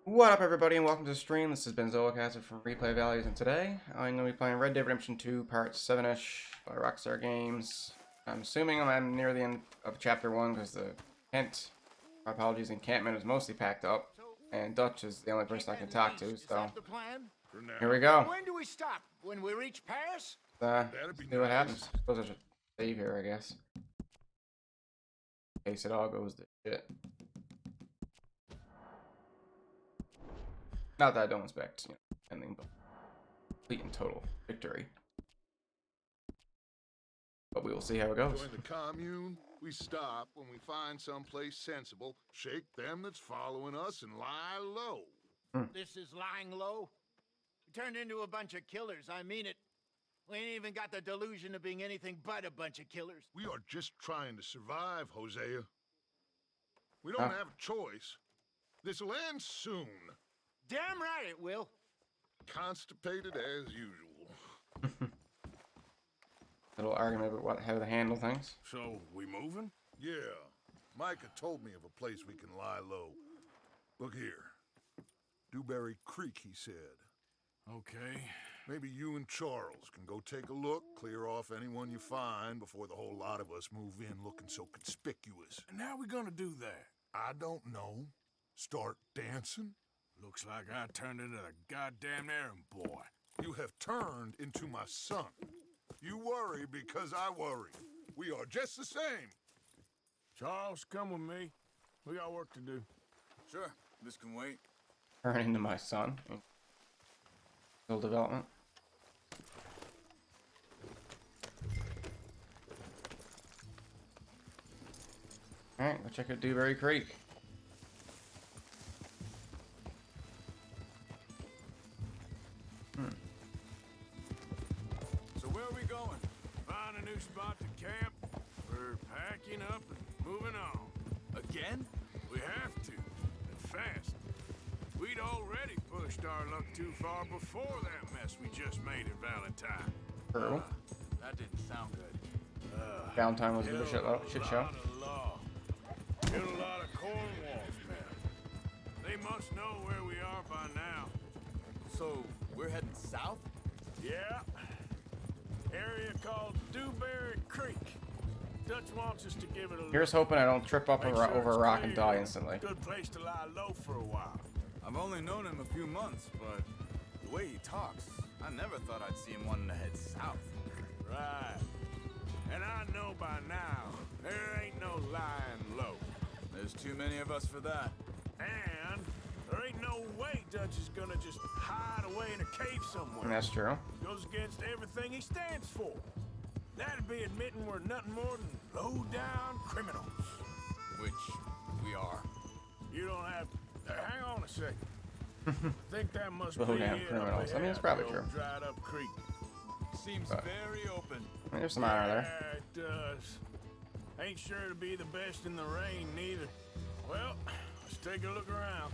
What up, everybody, and welcome to the stream. This is Benz0ic from Replay Values, and today I'm going to be playing Red Dead Redemption 2 Part 7-ish by Rockstar Games. I'm assuming I'm near the end of Chapter 1 because the encampment is mostly packed up, and Dutch is the only person I can talk to, so here we go. When do we stop? When we reach Paris? Let's see what happens. I suppose I should save here, I guess. In case it all goes to shit. Not that I don't expect, anything but complete and total victory. But we will see how it goes. Join the commune. We stop when we find someplace sensible, shake them that's following us, and lie low. This is lying low. We turned into a bunch of killers. I mean it. We ain't even got the delusion of being anything but a bunch of killers. We are just trying to survive, Hosea. We don't have a choice. This'll end soon. Damn right it will. Constipated as usual. Little argument about how to handle things. So, we moving? Yeah. Micah told me of a place we can lie low. Look here. Dewberry Creek, he said. Okay. Maybe you and Charles can go take a look, clear off anyone you find before the whole lot of us move in looking so conspicuous. And how we gonna do that? I don't know. Start dancing? Looks like I turned into the goddamn errand boy. You have turned into my son. You worry because I worry. We are just the same. Charles, come with me. We got work to do. Sure, this can wait. Turn into my son. Skill development. Alright, go check out Dewberry Creek. So where are we going? Find a new spot to camp. We're packing up and moving on. Again? We have to, and fast. We'd already pushed our luck too far before that mess we just made at Valentine. True. That didn't sound good. Valentine was a bit of a shit show. Get a lot of Cornwall's men. They must know where we are by now. So, we're heading south? Yeah. Area called Dewberry Creek. Dutch wants us to give it a look. Here's hoping I don't trip up Make over, sure over a it's rock and clear. die instantly. Good place to lie low for a while. I've only known him a few months, but the way he talks, I never thought I'd see him wanting to head south. Right. And I know by now, there ain't no lying low. There's too many of us for that. And there ain't no way Dutch is gonna just hide away in a cave somewhere. And that's true. Goes against everything he stands for. That'd be admitting we're nothing more than low-down criminals. Which we are. You don't have to... hang on a second. I think that must be Low-down it criminals. up I mean, it's ahead, probably the true. old dried up creek. Seems very open. I mean, there's some iron there. Yeah, it does. Ain't sure to be the best in the rain, neither. Well, let's take a look around.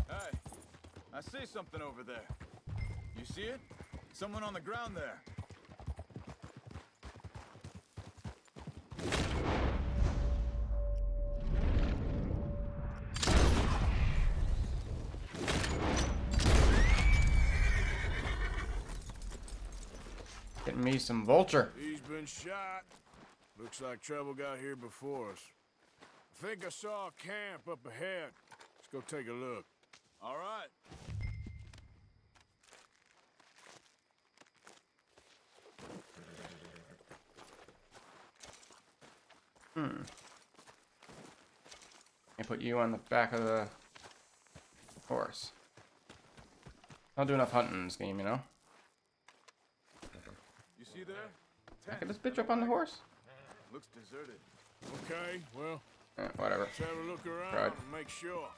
Hey, I see something over there. You see it? Someone on the ground there. Getting me some vulture. He's been shot. Looks like trouble got here before us. I think I saw a camp up ahead. Let's go take a look. All right. I put you on the back of the horse. I'll do enough hunting in this game, you know? You see there? I get this bitch up on the horse? Looks deserted. Okay, well, Whatever. let's have a look around Right. and make sure.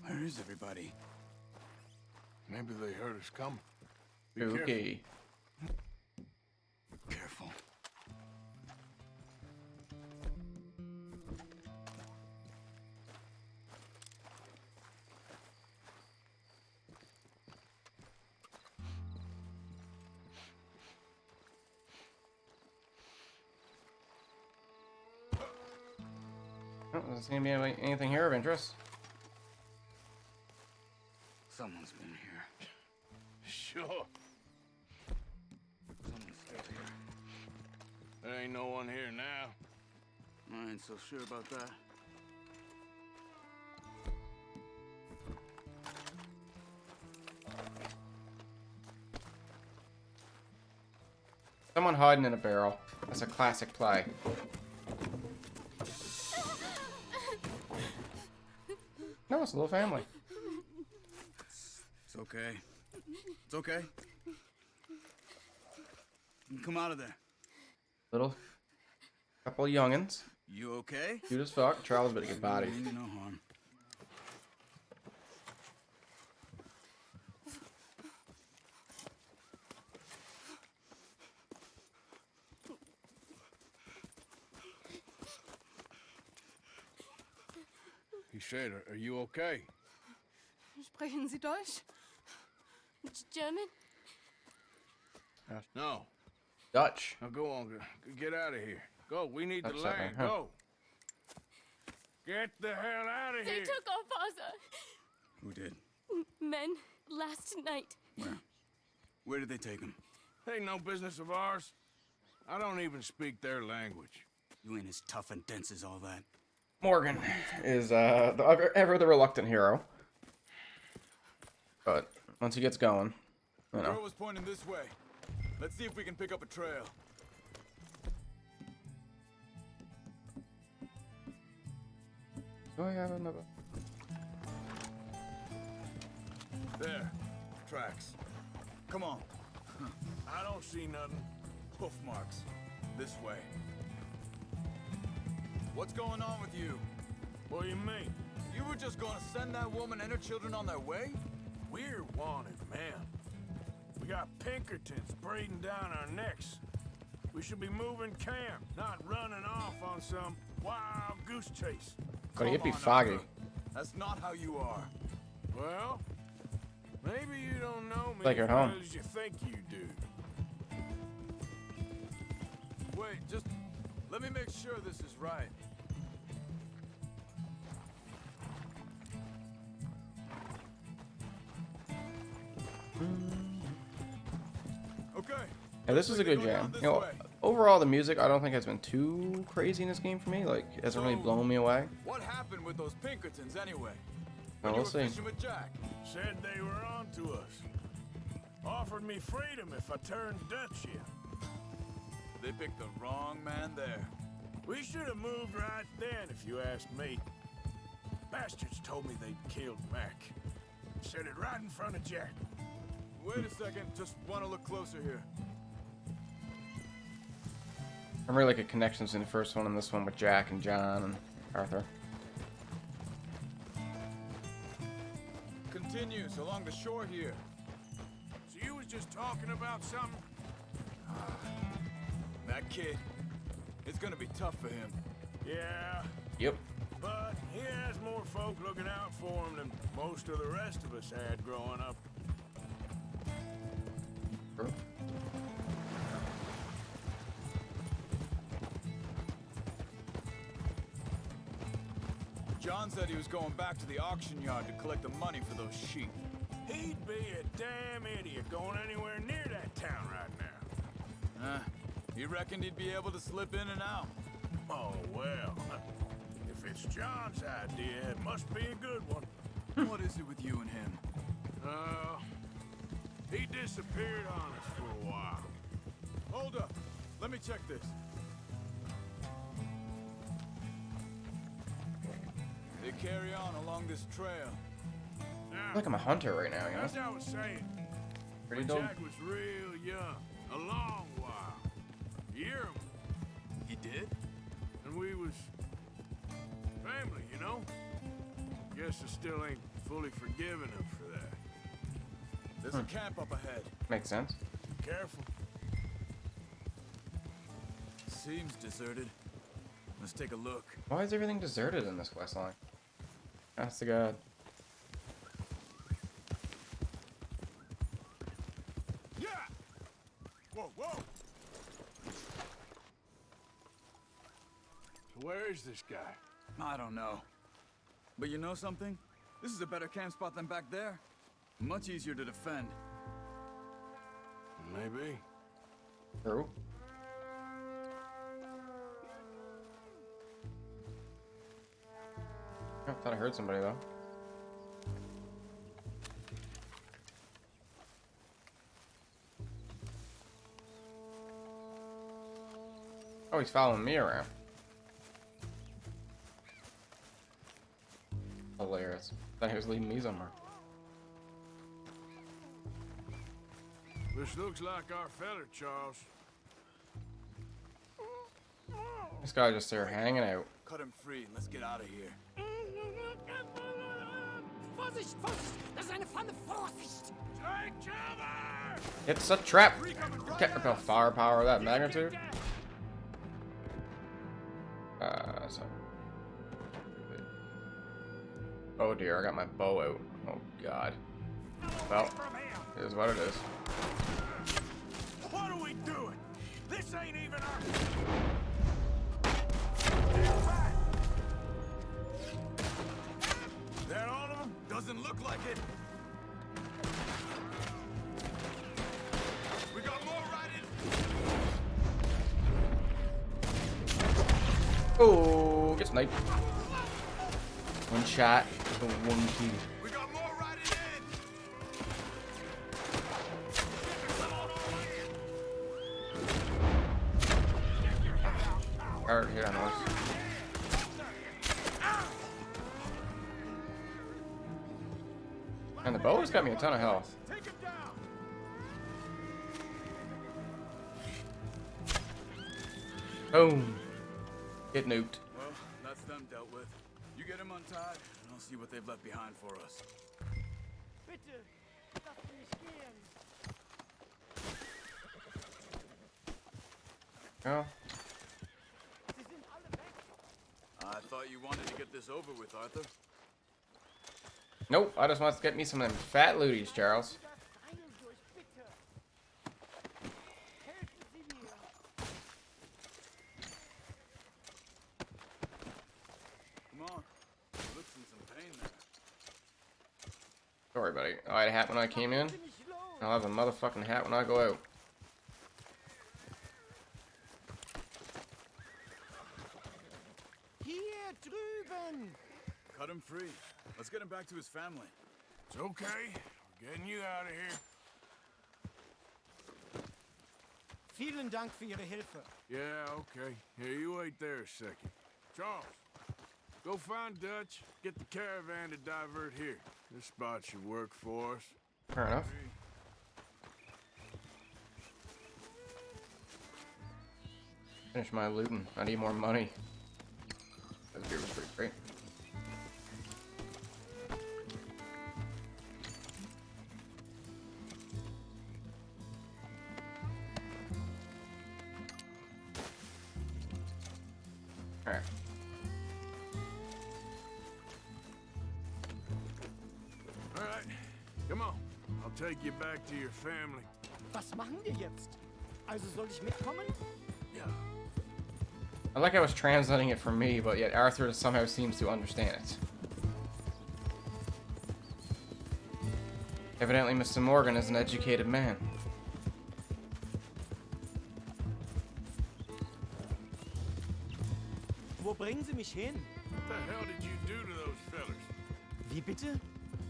Where is everybody? Maybe they heard us coming. Be Okay. Careful. Oh, doesn't seem to be anything here of interest. Someone's been here. Sure. Someone's still here. There ain't no one here now. I ain't so sure about that. Someone hiding in a barrel. That's a classic play. No, it's a little family. It's okay. It's okay. You can come out of there. Little couple of youngins. You okay? Cute as fuck. Charles, but a good body. Mean you no harm. He said, are you okay? Sprechen Sie Deutsch? German? No. Dutch. Now go on, get out of here. Go, we need the That's land, okay, huh? go. Get the hell out of They here. took our father. Who did? Men, last night. Where? Where did they take him? Ain't no business of ours. I don't even speak their language. You ain't as tough and dense as all that. Morgan is ever the reluctant hero. But once he gets going, you know. Girl was pointing this way. Let's see if we can pick up a trail. Do I have another? There. Tracks. Come on. I don't see nothing. Hoof marks. This way. What's going on with you? What do you mean? You were just gonna send that woman and her children on their way? We're wanted, man. We got Pinkertons breathing down our necks. We should be moving camp, not running off on some wild goose chase. But it'd be Come on, foggy. Arthur. That's not how you are. Well, maybe you don't know me Like you're as at home. well as you think you do. Wait, just let me make sure this is right. Okay. Yeah, this is a good Go down jam. this You know, way. overall, the music I don't think has been too crazy in this game for me. Like, it hasn't really blown me away. What happened with those Pinkertons anyway? Well, When you we'll were see. fishing with Jack. Said they were on to us. Offered me freedom if I turned Dutch here. They picked the wrong man there. We should have moved right then, if you ask me. Bastards told me they'd killed Mac. Said it right in front of Jack. Wait a second, just want to look closer here. I really like the connections in the first one and this one with Jack and John and Arthur. Continues along the shore here. So you was just talking about something? That kid, it's gonna be tough for him. Yeah, Yep. but he has more folk looking out for him than most of the rest of us had growing up. True. John said he was going back to the auction yard to collect the money for those sheep. He'd be a damn idiot going anywhere near that town right now. He reckoned he'd be able to slip in and out. Oh, well. If it's John's idea, it must be a good one. What is it with you and him? He disappeared on us for a while. Hold up. Let me check this. They carry on along this trail. I Now, feel like I'm a hunter right now, you know? as I was saying, Pretty when dope. Jack was real young, a long while. Year him, He did? and we was family, you know? Guess I still ain't fully forgiven him for that. There's a camp up ahead. Makes sense. Be careful. seems deserted. Let's take a look. Why is everything deserted in this quest line? That's the god. Yeah! Whoa, whoa! So where is this guy? I don't know. But you know something? This is a better camp spot than back there. Much easier to defend. Maybe. True. I thought I heard somebody though. Oh, he's following me around. Hilarious. Thought he was leading me somewhere. This looks like our fella, Charles. This guy just there hanging out. Cut him free and let's get out of here. Vorsicht, Vorsicht! Das ist eine Pfanne! Vorsicht! Take cover! It's a trap! Can't repel firepower of that magnitude. So. Oh dear, I got my bow out. Oh god. Well, it is what it is. What are we doing? This ain't even our... That all of them? Doesn't look like it. We got more riding. Oh, get sniped. One shot, one kill. We got more riding in. Hard hit on those. And the bow has got me a ton of health. Take him down! Boom. Get nuked. Well, that's them dealt with. You get them untied, and I'll see what they've left behind for us. Bitte! Lass mich gehen! Oh, Sie sind alle weg! I thought you wanted to get this over with, Arthur. nope. I just want to get me some of them fat looties, Charles. Das Seil durch, bitte! Helfen Sie mir! Come on. You look in some pain there. Sorry, buddy. I had a hat when I came in. Lassen Sie mich los! I'll have a motherfucking hat when I go out. Hier drüben! Cut him free. Let's get him back to his family. It's okay. We're getting you out of here. Vielen Dank für Ihre Hilfe. Yeah, okay. Here, you wait there a second. Charles, go find Dutch. Get the caravan to divert here. This spot should work for us. Fair enough. Finish my looting. I need more money. That beer was pretty great. Alright. All right, come on. I'll take you back to your family. Was machen wir jetzt? Also soll ich mitkommen? Yeah. I like I was translating it for me, but yet Arthur somehow seems to understand it. Evidently, Mr. Morgan is an educated man. Wo bringen Sie mich hin? What the hell did you do to those fellas? Wie bitte?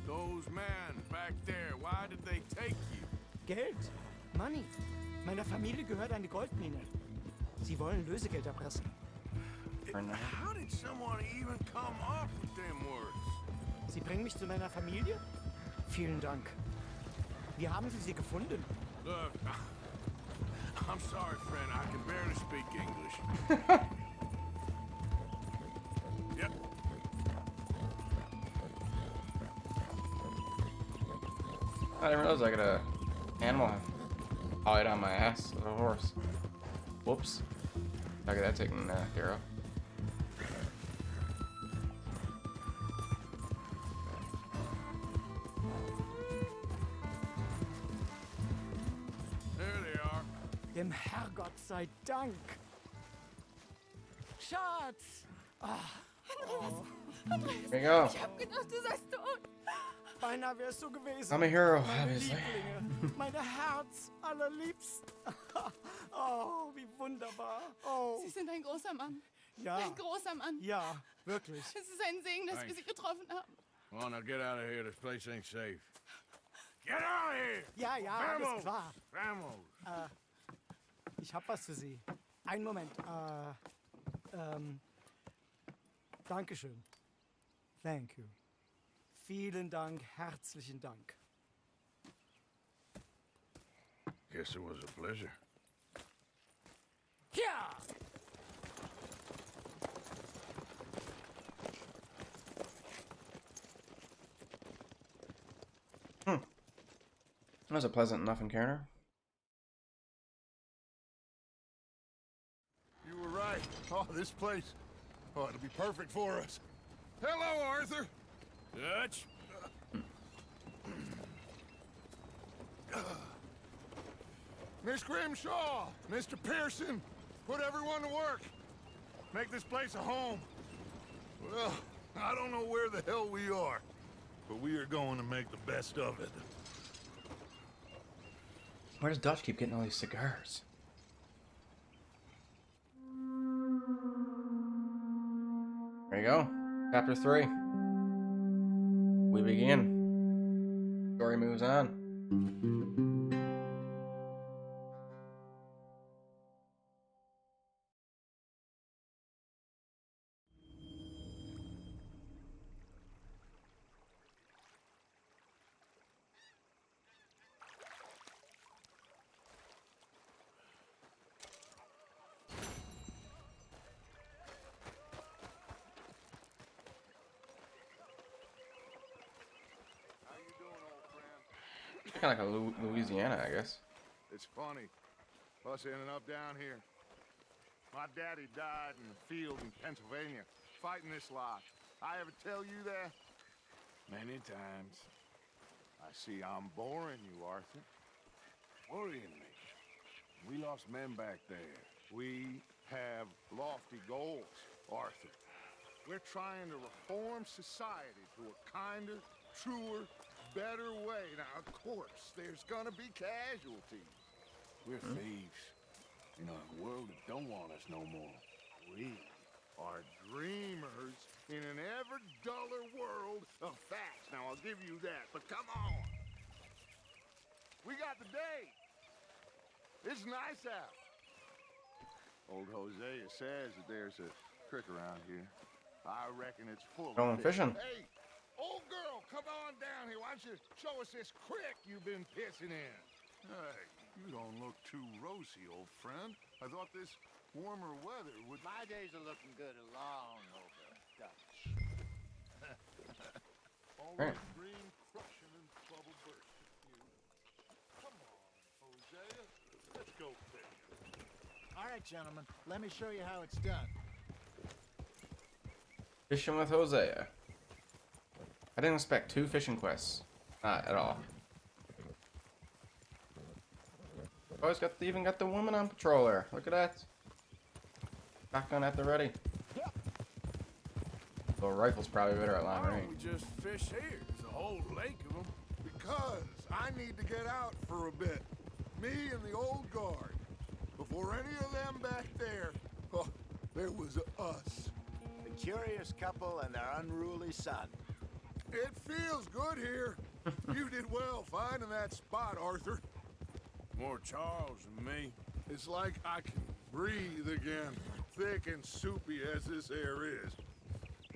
Those men back there, why did they take you? Geld. Money. Meiner Familie gehört eine Goldmine. Sie wollen Lösegeld erpressen. How did someone even come up with them words? Sie bringen mich zu meiner Familie? Vielen Dank. Wie haben Sie sie gefunden? Look, I'm sorry, friend. I can barely speak English. Yep. I didn't realize I got a animal hide on my ass of a horse. Whoops. I get that taken care of. There they are. Dem Herrgott sei Dank. Schatz! There you go. Ich hab gedacht, du seist tot. Beinahe wärst du gewesen. I'm a hero, Meine obviously. Lieblinge, meine Herz allerliebsten. Oh, wie wunderbar. Oh, Sie sind ein großer Mann. ja, Ein großer Mann. ja, wirklich. Es ist ein Segen, dass wir Sie getroffen haben. Come on, now get out of here. This place ain't safe. Get out of here! Ja, ja, alles Vamos! klar. Vamos! Ich hab was für Sie. Einen Moment. Dankeschön. Thank you. Vielen Dank, herzlichen Dank. Guess it was a pleasure. Ja! That was a pleasant enough encounter. You were right. Oh, this place. Oh, it'll be perfect for us. Hello, Arthur. Dutch? Miss Grimshaw, Mr. Pearson, put everyone to work. Make this place a home. Well, I don't know where the hell we are, but we are going to make the best of it. Where does Dutch keep getting all these cigars? There you go. Chapter 3. We begin. Story moves on. Kind of like a Louisiana, I guess. It's funny, us ending up down here. My daddy died in the field in Pennsylvania, fighting this lot. I ever tell you that? Many times. I see I'm boring you, Arthur. Worrying me. We lost men back there. We have lofty goals, Arthur. We're trying to reform society to a kinder, truer, better way. Now, of course, there's gonna be casualties. We're thieves. In a world that don't want us no more. We are dreamers in an ever duller world of facts. Now, I'll give you that, but come on. We got the day. It's nice out. Old Hosea says that there's a creek around here. I reckon it's full Going of fish. fishing. Hey, old girl, come on down here. Why don't you show us this creek you've been pissing in? Hey, you don't look too rosy, old friend. I thought this warmer weather would... My days are looking good along over, Dutch. Always green, crushing, and trouble bursting. Come on, Hosea. Let's go fishing. All right, gentlemen, let me show you how it's done. Fishing with Hosea. I didn't expect 2 fishing quests. Not at all. Always even got the woman on patrol there. Look at that. Shotgun at the ready. The rifle's probably better at long Why don't range. we just fish here? There's a whole lake of them. Because I need to get out for a bit. Me and the old guard. Before any of them back there, oh, there was us. The curious couple and their unruly son. It feels good here. You did well finding that spot, Arthur. More Charles than me. It's like I can breathe again, thick and soupy as this air is.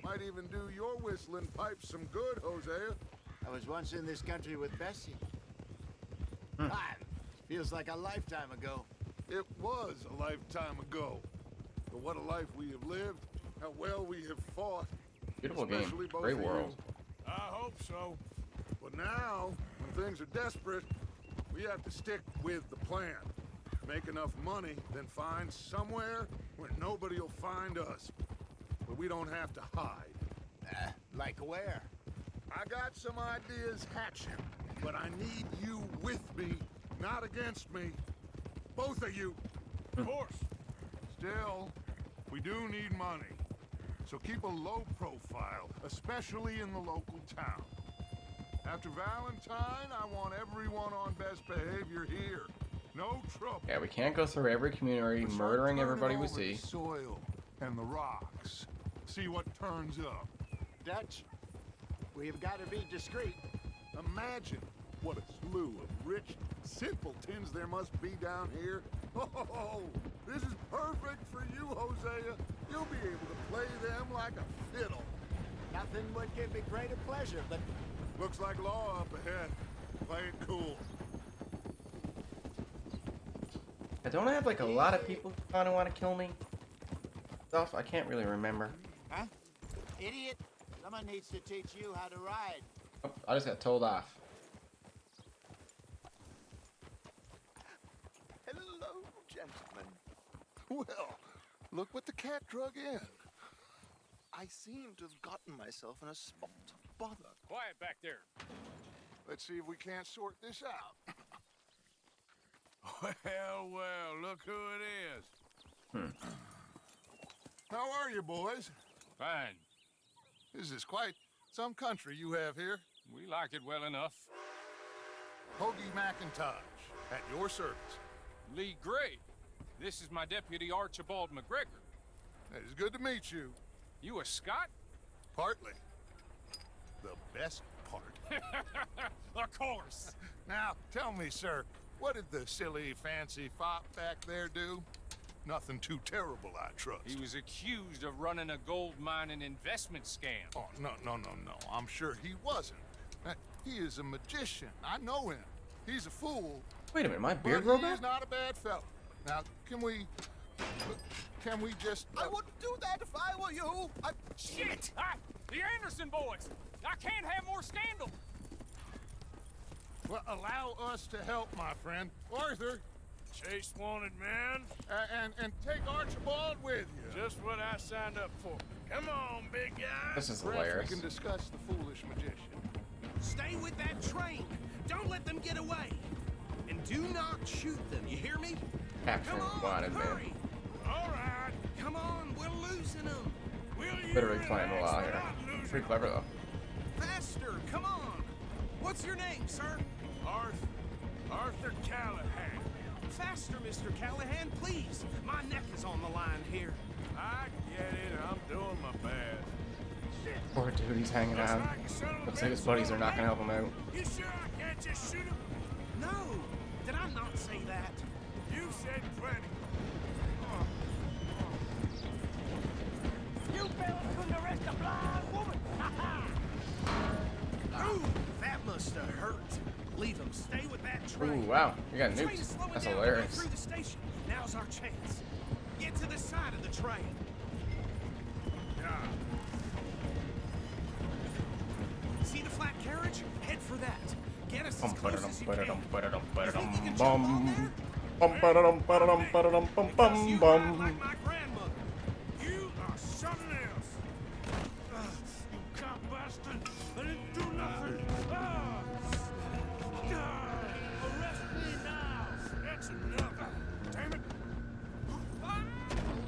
Might even do your whistling pipes some good, Hosea. I was once in this country with Bessie. God, feels like a lifetime ago. It was a lifetime ago. But what a life we have lived, how well we have fought. Beautiful game. Especially both Great of you. world. I hope so. But now, when things are desperate, we have to stick with the plan. make enough money, then find somewhere where nobody will find us. But we don't have to hide. Like where? I got some ideas hatching, but I need you with me, not against me. Both of you. Of course. Still, we do need money. So keep a low profile, especially in the local town. After Valentine, I want everyone on best behavior here. No trouble. Yeah, we can't go through every community Start murdering turning everybody we over see. the soil and the rocks. See what turns up. Dutch, we've got to be discreet. Imagine what a slew of rich simpletons there must be down here. Oh, this is perfect for you, Hosea. You'll be able to play them like a fiddle. Nothing would give me greater pleasure, but Looks like law up ahead. Play it cool. I don't have like a lot of people kind of want to kill me. Stuff I can't really remember. huh? Idiot! Someone needs to teach you how to ride. Oh, I just got told off. Hello, gentlemen. Well, look what the cat drug in. I seem to have gotten myself in a spot of bother. Quiet back there. Let's see if we can't sort this out. Well, look who it is. How are you, boys? Fine. This is quite some country you have here. We like it well enough. Hoagie McIntosh, at your service. Lee Gray. This is my deputy Archibald McGregor. It is good to meet you. You a Scot? Partly. The best part. Of course. Now, tell me, sir, what did the silly, fancy fop back there do? Nothing too terrible, I trust. He was accused of running a gold mining investment scam. Oh, no. I'm sure he wasn't. He is a magician. I know him. He's a fool. Wait a minute, my But beard grew he back? is not a bad fellow. Now, can we just... I wouldn't do that if I were you. Shit! The Anderson boys! I can't have more scandal! Well, allow us to help, my friend. Arthur, Chase wanted man. and take Archibald with you. Just what I signed up for. Come on, big guy. This is Perhaps hilarious. we can discuss the foolish magician. Stay with that train. Don't let them get away. And do not shoot them, you hear me? Capturing Come on, wanted, man. hurry. All right. Come on, we're losing them. Will you Literally playing a relax? lot We're here. not losing. Pretty clever though. Faster, come on. What's your name, sir? Arthur Callahan. Faster, Mr. Callahan, please. My neck is on the line here. I get it. I'm doing my best. Poor dude, he's hanging Looks out. like you son of a Looks like his bitch buddies are will not gonna help him out. You sure I can't just shoot him? No, did I not say that? You said plenty. You fellas couldn't arrest a blind woman. Ooh, that must have hurt. Leave them. Stay with that Ooh, train. wow. You got The train's nuked. slowing That's down to go hilarious. through the station. Now's our chance. Get to the side of the train. See the flat carriage? Head for that. Get us as close as you can. You think you can jump on there? Because you ride like my grandmother. You are something else. You cop bastard. I didn't do nothing. Arrest me now. That's enough. Damn it.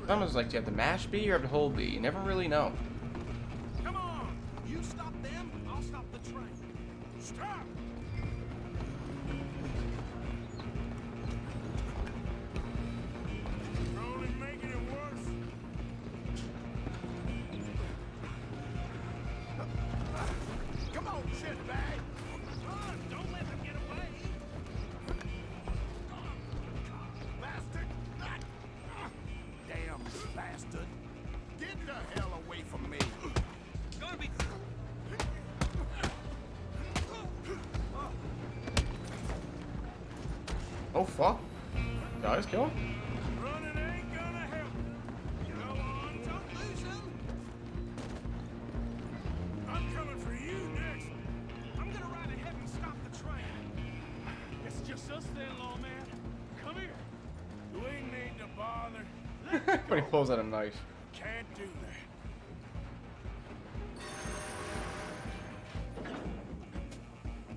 Someone's like, do you have the mash B or have the hold B? You never really know. Come on. You stop them, I'll stop the train. Stop. You're only making it worse. Come on, shitbag. Run, don't let them get away. Bastard. Damn bastard. Get the hell away from me. Gonna be... Oh fuck. Did I just kill him? Running ain't gonna help. Go on, don't lose them. I'm coming for you next. I'm gonna ride ahead and stop the train. It's just us then, lawman. Come here. When he pulls out a knife. Can't do that.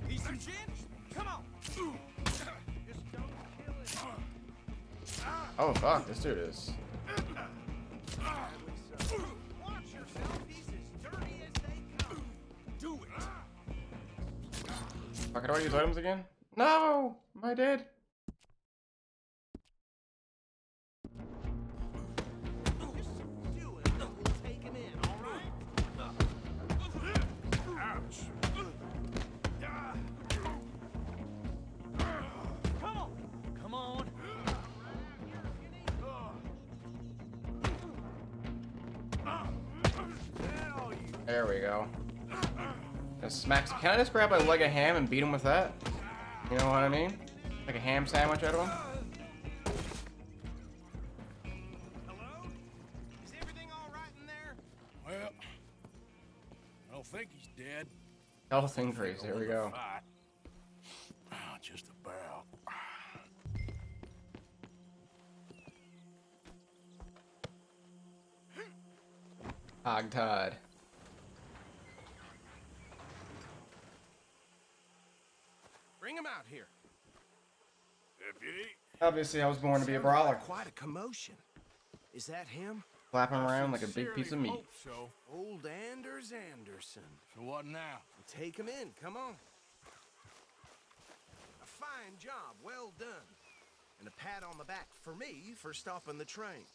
Need some gin? Come on. Just don't kill it. Oh fuck, this dude is. Watch yourself. He's as dirty as they come. Do it. Fuck, how do I use items again? No! Am I dead? Just do it. We'll take him in, all right? Ouch. Come on. Come on. There we go. Just smacks. Can I just grab a leg of ham and beat him with that? You know what I mean? Like a ham sandwich out of him? Hello? Is everything all right in there? Well, I don't think he's dead. Health increase. There we go. Fight. Just about. Hogtied. Bring him out here. Deputy. Obviously, I was born to be a brawler. Quite a commotion. Is that him? Flapping around like a big piece of meat. Hope so. Old Anders Anderson. So what now? Take him in. Come on. A fine job. Well done. And a pat on the back for me for stopping the train.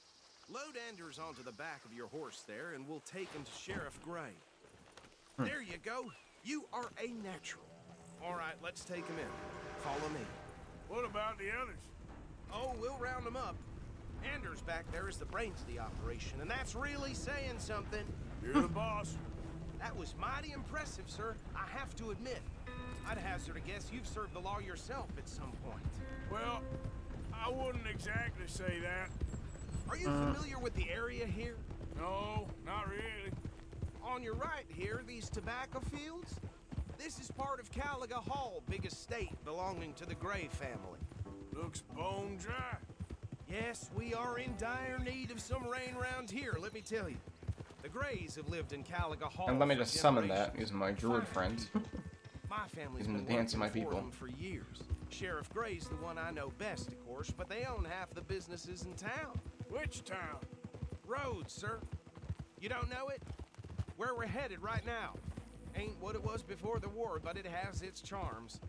Load Anders onto the back of your horse there, and we'll take him to Sheriff Gray. There you go. You are a natural. All right, let's take him in. Follow me. What about the others? Oh, we'll round them up. Anders back there is the brains of the operation, and that's really saying something. You're the boss. That was mighty impressive, sir. I have to admit. I'd hazard a guess you've served the law yourself at some point. Well, I wouldn't exactly say that. Are you familiar with the area here? No, not really. On your right here, these tobacco fields? This is part of Caliga Hall, big estate belonging to the Gray family. Looks bone dry. Yes, we are in dire need of some rain round here, let me tell you. The Grays have lived in Caliga Hall. And let me for just summon that generations. using my druid friends. My family's Using been the dance of working my for people. them for years. Sheriff Gray's the one I know best, of course, but they own half the businesses in town. Which town? Rhodes, sir. You don't know it? Where we're headed right now. Ain't what it was before the war, but it has its charms.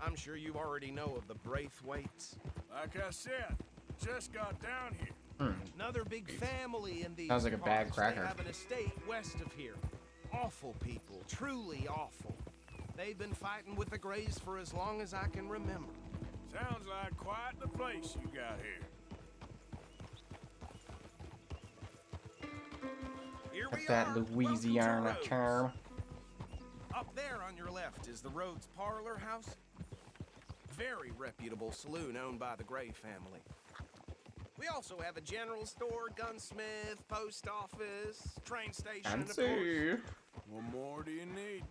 I'm sure you already know of the Braithwaites. Like I said, just got down here. Another big family in these Sounds like a bad parts. cracker. They have an estate west of here. Awful people, truly awful. They've been fighting with the Grays for as long as I can remember. Sounds like quite the place you got here. Here we That are. Louisiana Welcome to charm. Rhodes. Up there on your left is the Rhodes Parlor House. Very reputable saloon owned by the Gray family. We also have a general store, gunsmith, post office, train station, and of course, Fancy. What more do you need?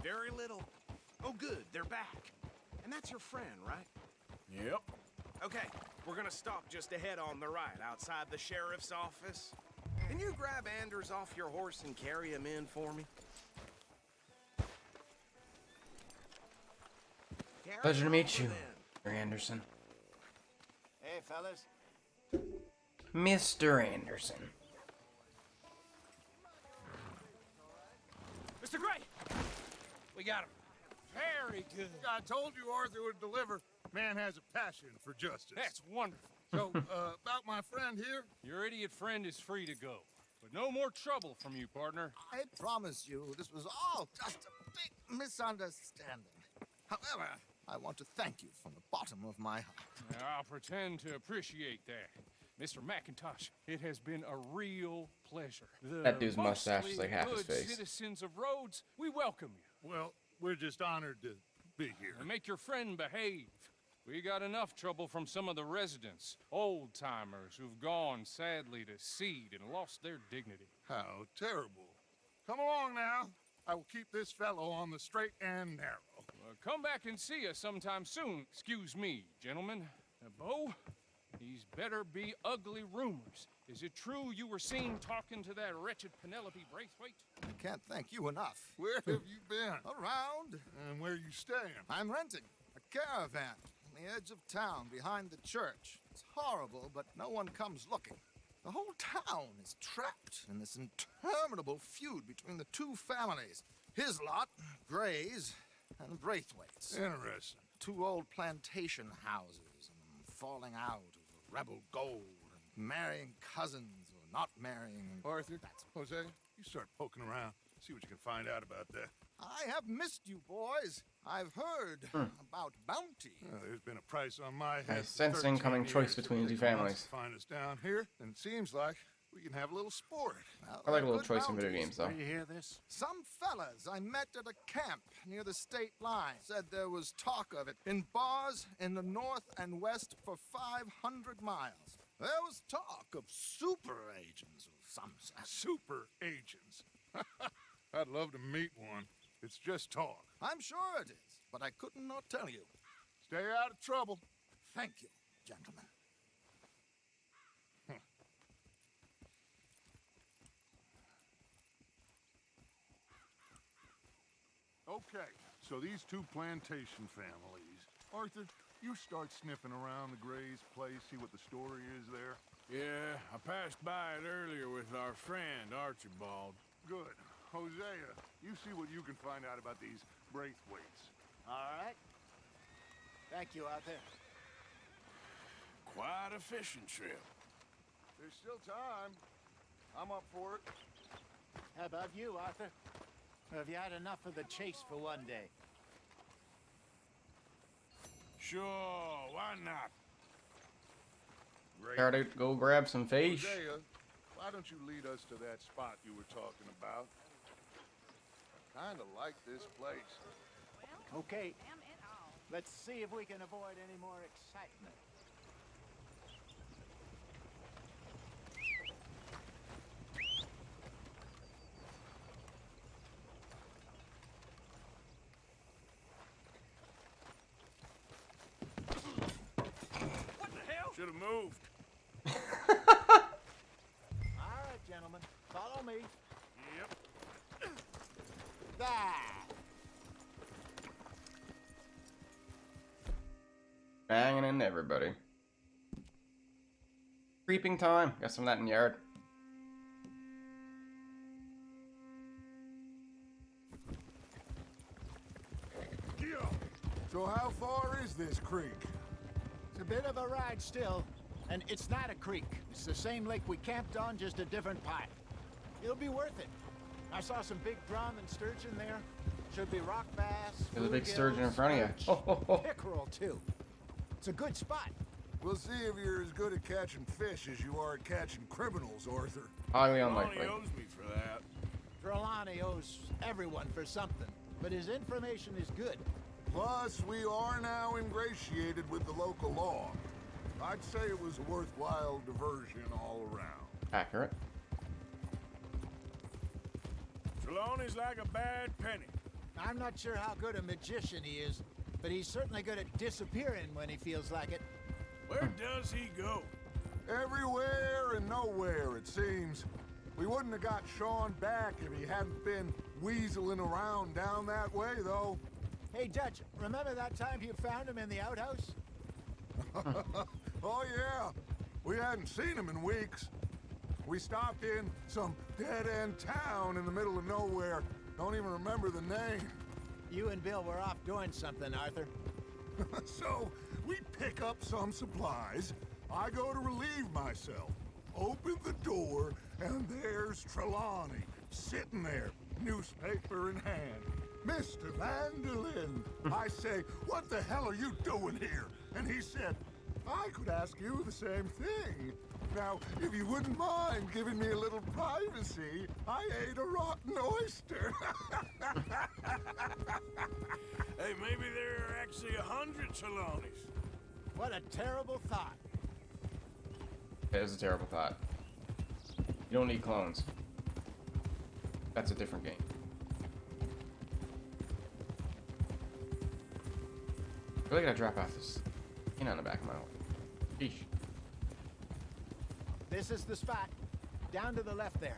very little. Oh, good, they're back. And that's your friend, right? Yep. Okay, we're gonna stop just ahead on the right, outside the sheriff's office. Can you grab Anders off your horse and carry him in for me? Pleasure to meet you, Mr. Anderson. Hey, fellas. Mr. Anderson. Mr. Gray! We got him. Very good. I told you Arthur would deliver. Man has a passion for justice. That's wonderful. So, about my friend here, Your idiot friend is free to go. But no more trouble from you, partner. I promise you this was all just a big misunderstanding. However, I want to thank you from the bottom of my heart. Now, I'll pretend to appreciate that. Mr. McIntosh, it has been a real pleasure. The That dude's mustache is mostly like half his good face. citizens of Rhodes, we welcome you. Well, we're just honored to be here. And make your friend behave. We got enough trouble from some of the residents, old-timers who've gone, sadly, to seed and lost their dignity. How terrible. Come along now. I will keep this fellow on the straight and narrow. Come back and see us sometime soon. Excuse me, gentlemen. Bo, These better be ugly rumors. Is it true you were seen talking to that wretched Penelope Braithwaite? I can't thank you enough. Where have you been? Around. And where are you staying? I'm renting a caravan on the edge of town behind the church. It's horrible, but no one comes looking. The whole town is trapped in this interminable feud between the two families. His lot, Gray's, and Braithwaite's. Interesting. Two old plantation houses and falling out over rebel gold and marrying cousins or not marrying. Arthur, Jose, you start poking around. See what you can find out about that. I have missed you, boys. I've heard about bounty. Well, there's been a price on my head. I sense 13 incoming choice years. between the two It takes months families. to find us down here, and it seems like we can have a little sport. Well, I like a little good choice in video bounties. games, though. You hear this? Some fellas I met at a camp near the state line said there was talk of it in bars in the north and west for 500 miles. There was talk of super agents of some sort. Super agents. I'd love to meet one. It's just talk. I'm sure it is, but I could not tell you. Stay out of trouble. Thank you, gentlemen. Okay, so these two plantation families. Arthur, you start sniffing around the Gray's place, see what the story is there. Yeah, I passed by it earlier with our friend, Archibald. Good. Hosea, you see what you can find out about these Braithwaites. All right. Thank you, Arthur. Quite a fishing trip. There's still time. I'm up for it. How about you, Arthur? Or have you had enough of the chase for one day? Sure, why not? Great. Care to go grab some fish? Hosea, why don't you lead us to that spot you were talking about? I kinda like this place. Okay. Let's see if we can avoid any more excitement. Should have moved. All right, gentlemen. Follow me. Yep. There. Banging in everybody. Creeping time. Got some of that in the yard. So how far is this creek? It's a bit of a ride still, and it's not a creek. It's the same lake we camped on, just a different part. It'll be worth it. I saw some big drum and sturgeon there. Should be rock bass. There's a big bluegills, sturgeon in front of you. perch, Oh, oh, oh. Pickerel too. It's a good spot. We'll see if you're as good at catching fish as you are at catching criminals, Arthur. Highly Lonnie unlikely. owes me for that. Trelawney owes everyone for something, but his information is good. Plus, we are now ingratiated with the local law. I'd say it was a worthwhile diversion all around. Accurate. Trelawney's like a bad penny. I'm not sure how good a magician he is, but he's certainly good at disappearing when he feels like it. Where does he go? Everywhere and nowhere, it seems. We wouldn't have got Sean back if he hadn't been weaseling around down that way, though. Hey, Dutch, remember that time you found him in the outhouse? Oh, yeah. We hadn't seen him in weeks. We stopped in some dead-end town in the middle of nowhere. Don't even remember the name. You and Bill were off doing something, Arthur. So, we pick up some supplies. I go to relieve myself. Open the door, and there's Trelawney, sitting there, newspaper in hand. Mr. Vanderlyn. I say, what the hell are you doing here? And he said, I could ask you the same thing. Now, if you wouldn't mind giving me a little privacy, I ate a rotten oyster. Hey, maybe there are actually 100 Trelawneys. What a terrible thought. It is a terrible thought. You don't need clones. That's a different game. I really gotta drop off this skin on the back of my own. Eesh. This is the spot. Down to the left there.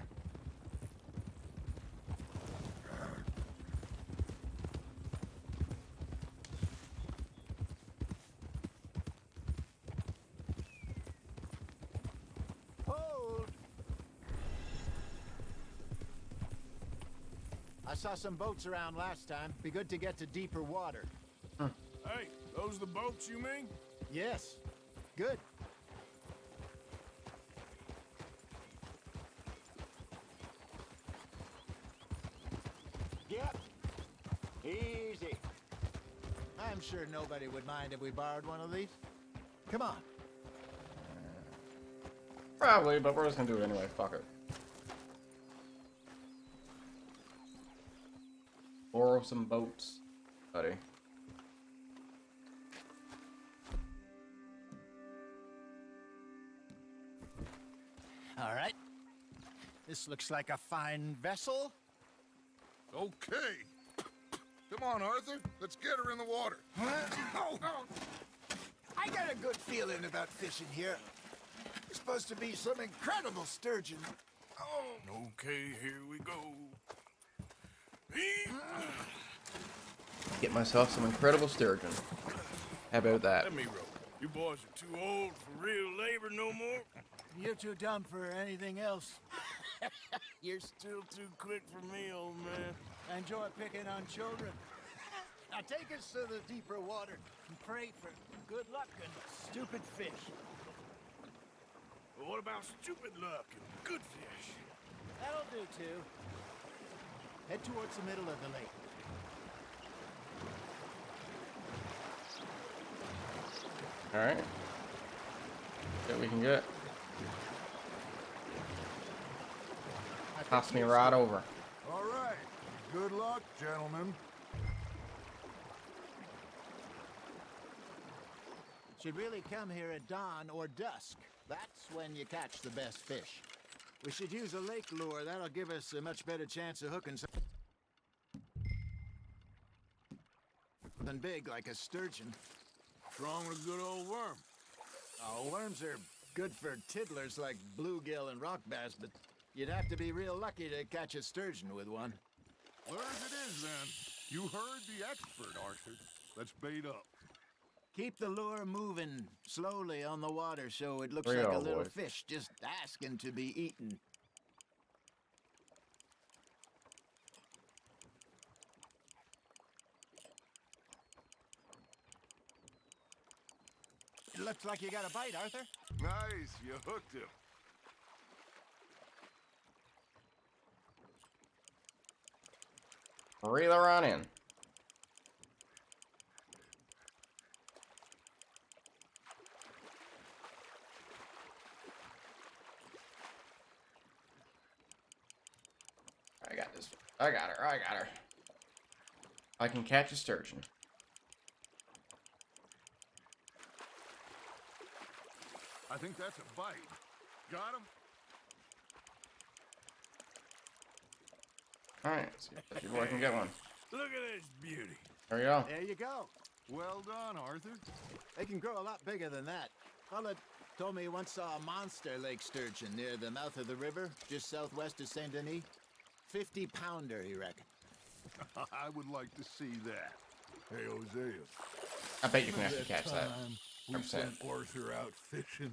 Hold! I saw some boats around last time. Be good to get to deeper water. Hey, those the boats you mean? Yes. Good. Yep. Easy. I'm sure nobody would mind if we borrowed one of these. Come on. Probably, but we're just gonna do it anyway. Fuck it. Borrow some boats, buddy. All right. This looks like a fine vessel. Okay. Come on, Arthur. Let's get her in the water. I got a good feeling about fishing here. There's supposed to be some incredible sturgeon. Okay, here we go. Get myself some incredible sturgeon. How about that? Let me row. You boys are too old for real labor no more. You're too dumb for anything else. You're still too quick for me, old man. I enjoy picking on children. Now take us to the deeper water and pray for good luck and stupid fish. Well, what about stupid luck and good fish? That'll do too. Head towards the middle of the lake. Alright. See what we can get. Toss me right over. All right. Good luck, gentlemen. Should really come here at dawn or dusk. That's when you catch the best fish. We should use a lake lure. That'll give us a much better chance of hooking something big like a sturgeon. What's wrong with a good old worm? Oh, worms are good for tiddlers like bluegill and rock bass, but you'd have to be real lucky to catch a sturgeon with one. Where as it is, then. You heard the expert, Arthur. Let's bait up. Keep the lure moving slowly on the water so it looks Real like a little boys. fish just asking to be eaten. It looks like you got a bite, Arthur. Nice, you hooked him. Reel her on in. I got this. I got her. I got her. I can catch a sturgeon. I think that's a bite. Got him? Alright, see if your boy can get one. Look at this beauty. There we go. There you go. Well done, Arthur. They can grow a lot bigger than that. Fella told me he once saw a monster lake sturgeon near the mouth of the river, just southwest of Saint Denis. 50-pounder, he reckoned. I would like to see that. Hey, Hosea. I bet you can actually catch that. We 100%. sent Arthur out fishing.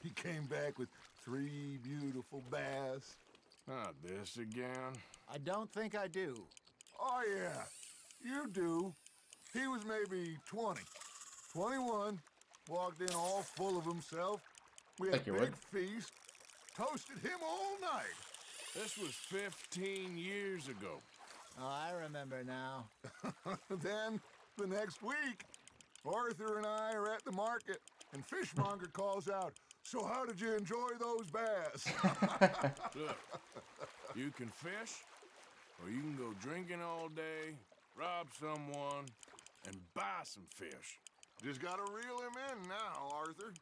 He came back with 3 beautiful bass. Not this again. I don't think I do. Oh, yeah. You do. He was maybe 20. 21. Walked in all full of himself. We had Like you a big would. feast. Toasted him all night. This was 15 years ago. Oh, I remember now. Then, the next week, Arthur and I are at the market, and Fishmonger calls out, "So how did you enjoy those bass?" Look, you can fish, or you can go drinking all day, rob someone, and buy some fish. Just gotta reel him in now, Arthur.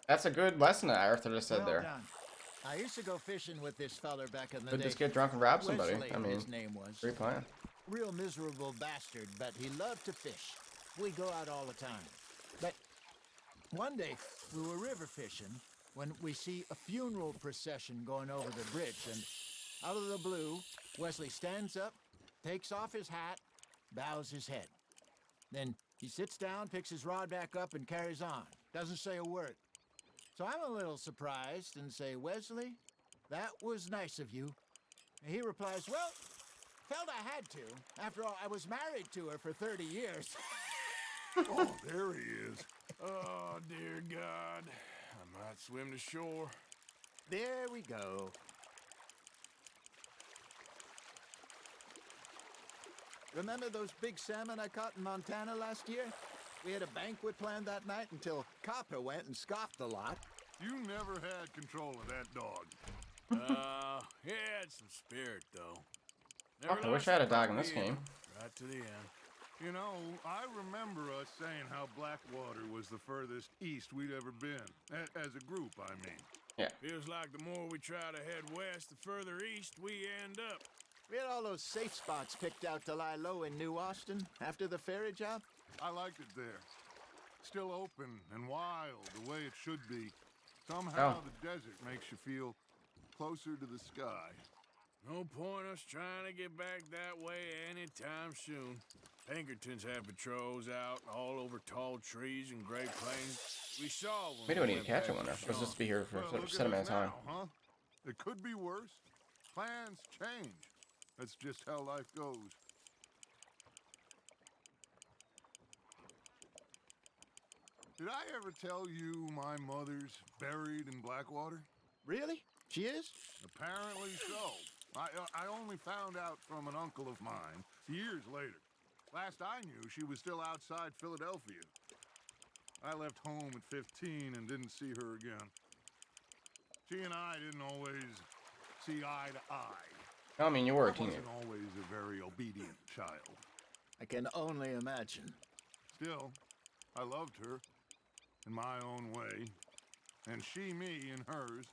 That's a good lesson that Arthur just said Well there. done. I used to go fishing with this feller back in the Could day. just get drunk and rob somebody. Wesley, I mean, his name was. great plan. Real miserable bastard, but he loved to fish. We go out all the time. But one day, we were river fishing, when we see a funeral procession going over the bridge, and out of the blue, Wesley stands up, takes off his hat, bows his head. Then he sits down, picks his rod back up, and carries on. Doesn't say a word. So I'm a little surprised and say, Wesley, that was nice of you. And he replies, well, felt I had to. After all, I was married to her for 30 years. Oh, there he is. Oh, dear God. I might swim to shore. There we go. Remember those big salmon I caught in Montana last year? We had a banquet planned that night until Copper went and scoffed a lot. You never had control of that dog. He had some spirit, though. Fuck, I wish I had a dog in this game. Right to the end. You know, I remember us saying how Blackwater was the furthest east we'd ever been. As a group, I mean. Yeah. Feels like the more we try to head west, the further east we end up. We had all those safe spots picked out to lie low in New Austin after the ferry job. I liked it there. Still open and wild, the way it should be. Somehow the desert makes you feel closer to the sky. No point us trying to get back that way anytime soon. Pinkertons have patrols out all over tall trees and Great Plains. We saw one. We don't need to catch him, I wonder. Or just to be here for Well, a set amount of time. now, huh? It could be worse. Plans change. That's just how life goes. Did I ever tell you my mother's buried in Blackwater? Really? She is? Apparently so. I only found out from an uncle of mine years later. Last I knew, she was still outside Philadelphia. I left home at 15 and didn't see her again. She and I didn't always see eye to eye. I mean, you were a I teenager. wasn't always a very obedient child. I can only imagine. Still, I loved her in my own way, and she me in hers.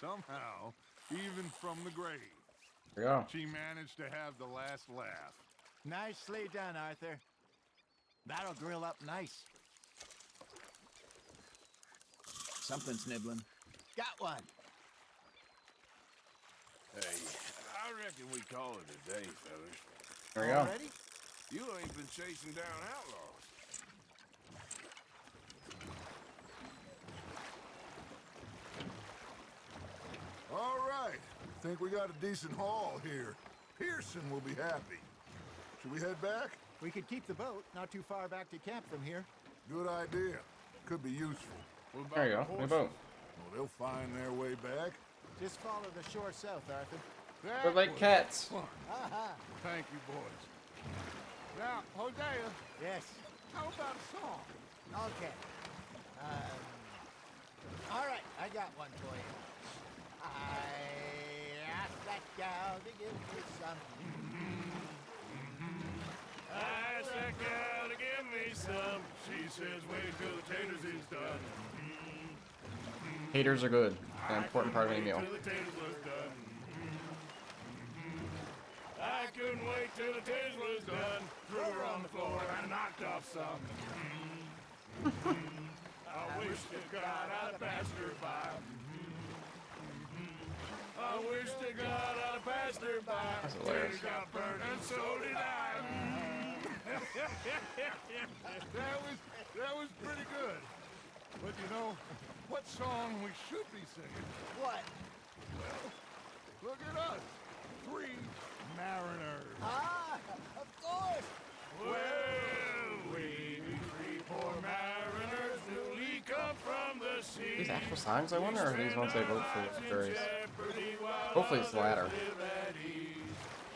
Somehow, even from the grave, Yeah. she managed to have the last laugh. Nicely done, Arthur. That'll grill up nice. Something's nibbling. Got one. Hey, I reckon we call it a day, fellas. There we go. Already? You ain't been chasing down outlaws. All right. Think we got a decent haul here. Pearson will be happy. Should we head back? We could keep the boat not too far back to camp from here. Good idea. Could be useful. What about There you the go. horses? New boat. Well, they'll find their way back. Just follow the shore south, Arthur. That We're like was cats. fun. Thank you, boys. Now, Hosea, Yes. how about a song? Okay. All right, I got one for you. I asked that gal to give me some. I asked that gal to give me some. She says, wait till the taters is done. Haters are good. An important part of any meal. Till the taters was done. I couldn't wait till the taters was done. Threw her on the floor and knocked off some. I wish to God I'd passed her by. I wish to God I'd passed her by. That's hilarious. Taters got burned and so did I. That was pretty good. But you know, what song we should be singing? What? Look at us. 3 mariners. Ah, of course. Well, we three poor mariners newly come from the sea. These actual songs, I wonder, or are these ones they wrote for the juries? Hopefully it's the latter.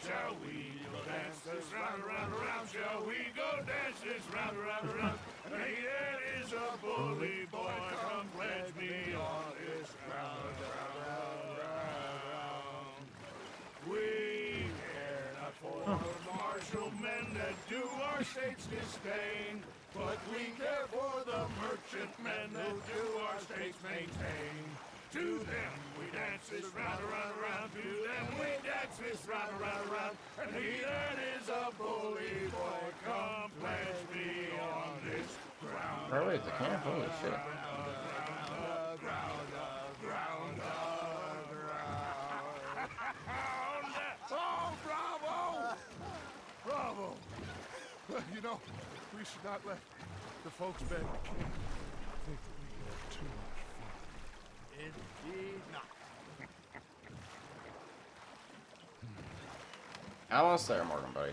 Shall we go dance this round, around, around? Shall we go dance this round, around, around? Hey, that is a bully boy. Come pledge me on this round, round, round. We care not for martial men that do our state's disdain, but we care for the merchantmen that do our state's maintain. To them we dance this round, around, around. To them we dance this round, around, around. And he that is a bully boy, come pledge me on this ground. Where is the camp? Holy shit. Ground, know, we should not let the folks back at camp think that we have too much fun. Indeed not. Almost there, Morgan, buddy.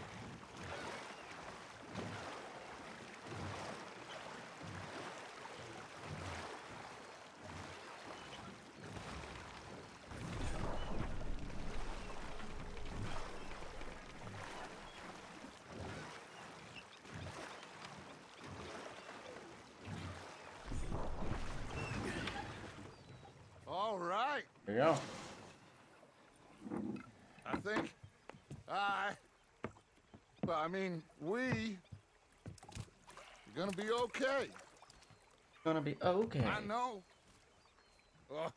All right. There you go. I think we are gonna be okay. Gonna be okay. I know. Well,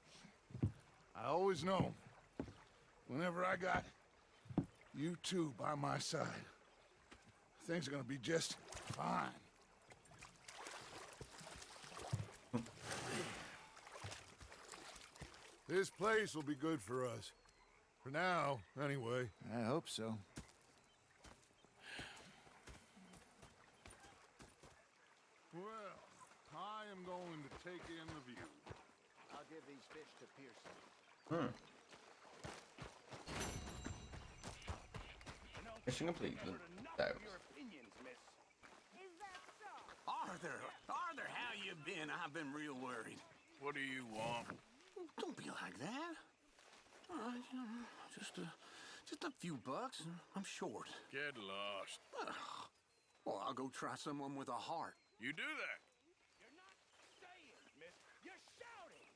I always know. Whenever I got you two by my side, things are gonna be just fine. This place will be good for us. For now, anyway. I hope so. Well, I am going to take in the view. I'll give these fish to Pearson. Mission complete. Arthur, how you been? I've been real worried. What do you want? Don't be like that. Just a few bucks. I'm short. Get lost. Well, I'll go try someone with a heart. You do that. You're not saying, miss. You're shouting.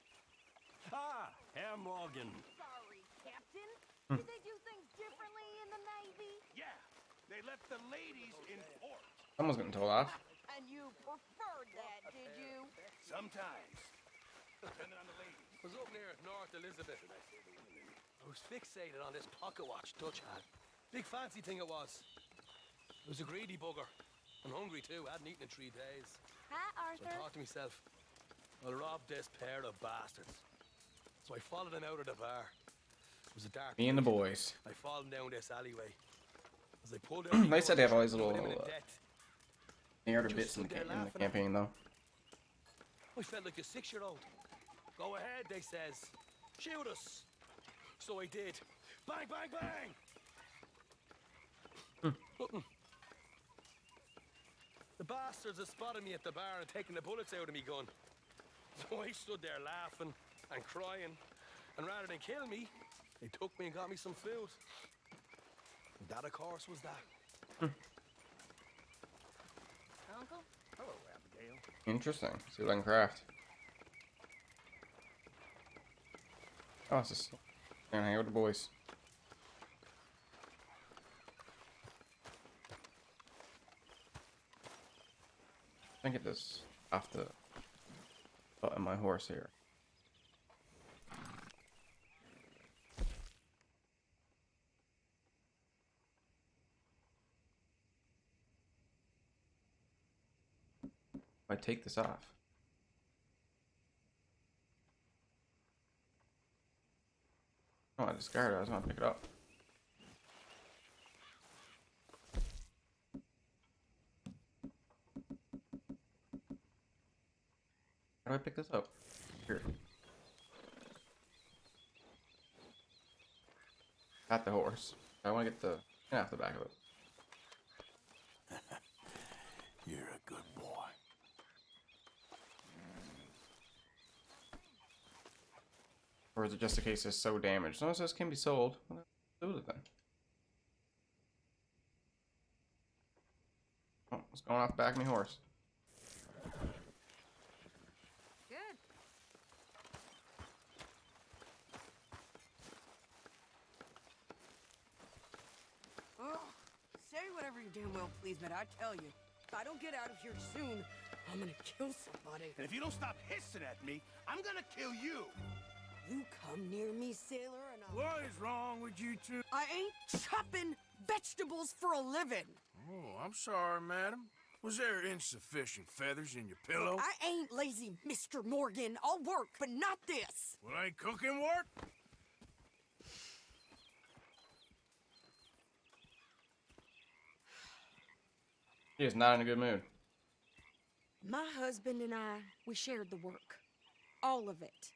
Ah, Herr Morgan. Sorry, Captain. Did they do things differently in the Navy? Yeah, they left the ladies in port. Someone's getting told off. And you preferred that, did you? Sometimes. Depending on the ladies. Was up near North Elizabeth. I was fixated on this pocket watch Dutch had. Big fancy thing it was. It was a greedy bugger. I'm hungry too. I hadn't eaten in 3 days. Hi, So I Arthur. thought to myself, I'll rob this pair of bastards. So I followed them out of the bar. It was a dark Me and the night. boys. I followed them down this alleyway. As I pulled out They said they have all these little imminent death. narrative Just bits in stood the, there in the laughing at campaign, though. I felt like a 6-year-old. Go ahead, they says. Shoot us. So I did. Bang, bang, bang! Nothing. The bastards had spotted me at the bar and taken the bullets out of me gun. So I stood there laughing and crying. And rather than kill me, they took me and got me some food. And that, of course, was that. Uncle? Hello, Abigail. Interesting. See what I can craft. Oh, it's just gonna hang out with the boys. I think it does off the butt of my horse here. If I take this off. Oh, I discarded it. I was gonna pick it up. How do I pick this up? Here. At the horse. I want to get the off the back of it. You're a good boy. Or is it just a case it's so damaged? No, it says can be sold. Well, do it then. Oh, it's going off the back of my horse. Good. Oh, say whatever you damn well please, but I tell you, if I don't get out of here soon, I'm gonna kill somebody. And if you don't stop hissing at me, I'm gonna kill you. You come near me, sailor, and I'll... What is wrong with you two? I ain't chopping vegetables for a living. Oh, I'm sorry, madam. Was there insufficient feathers in your pillow? I ain't lazy, Mr. Morgan. I'll work, but not this. Well, ain't cooking work? She is not in a good mood. My husband and I, we shared the work. All of it.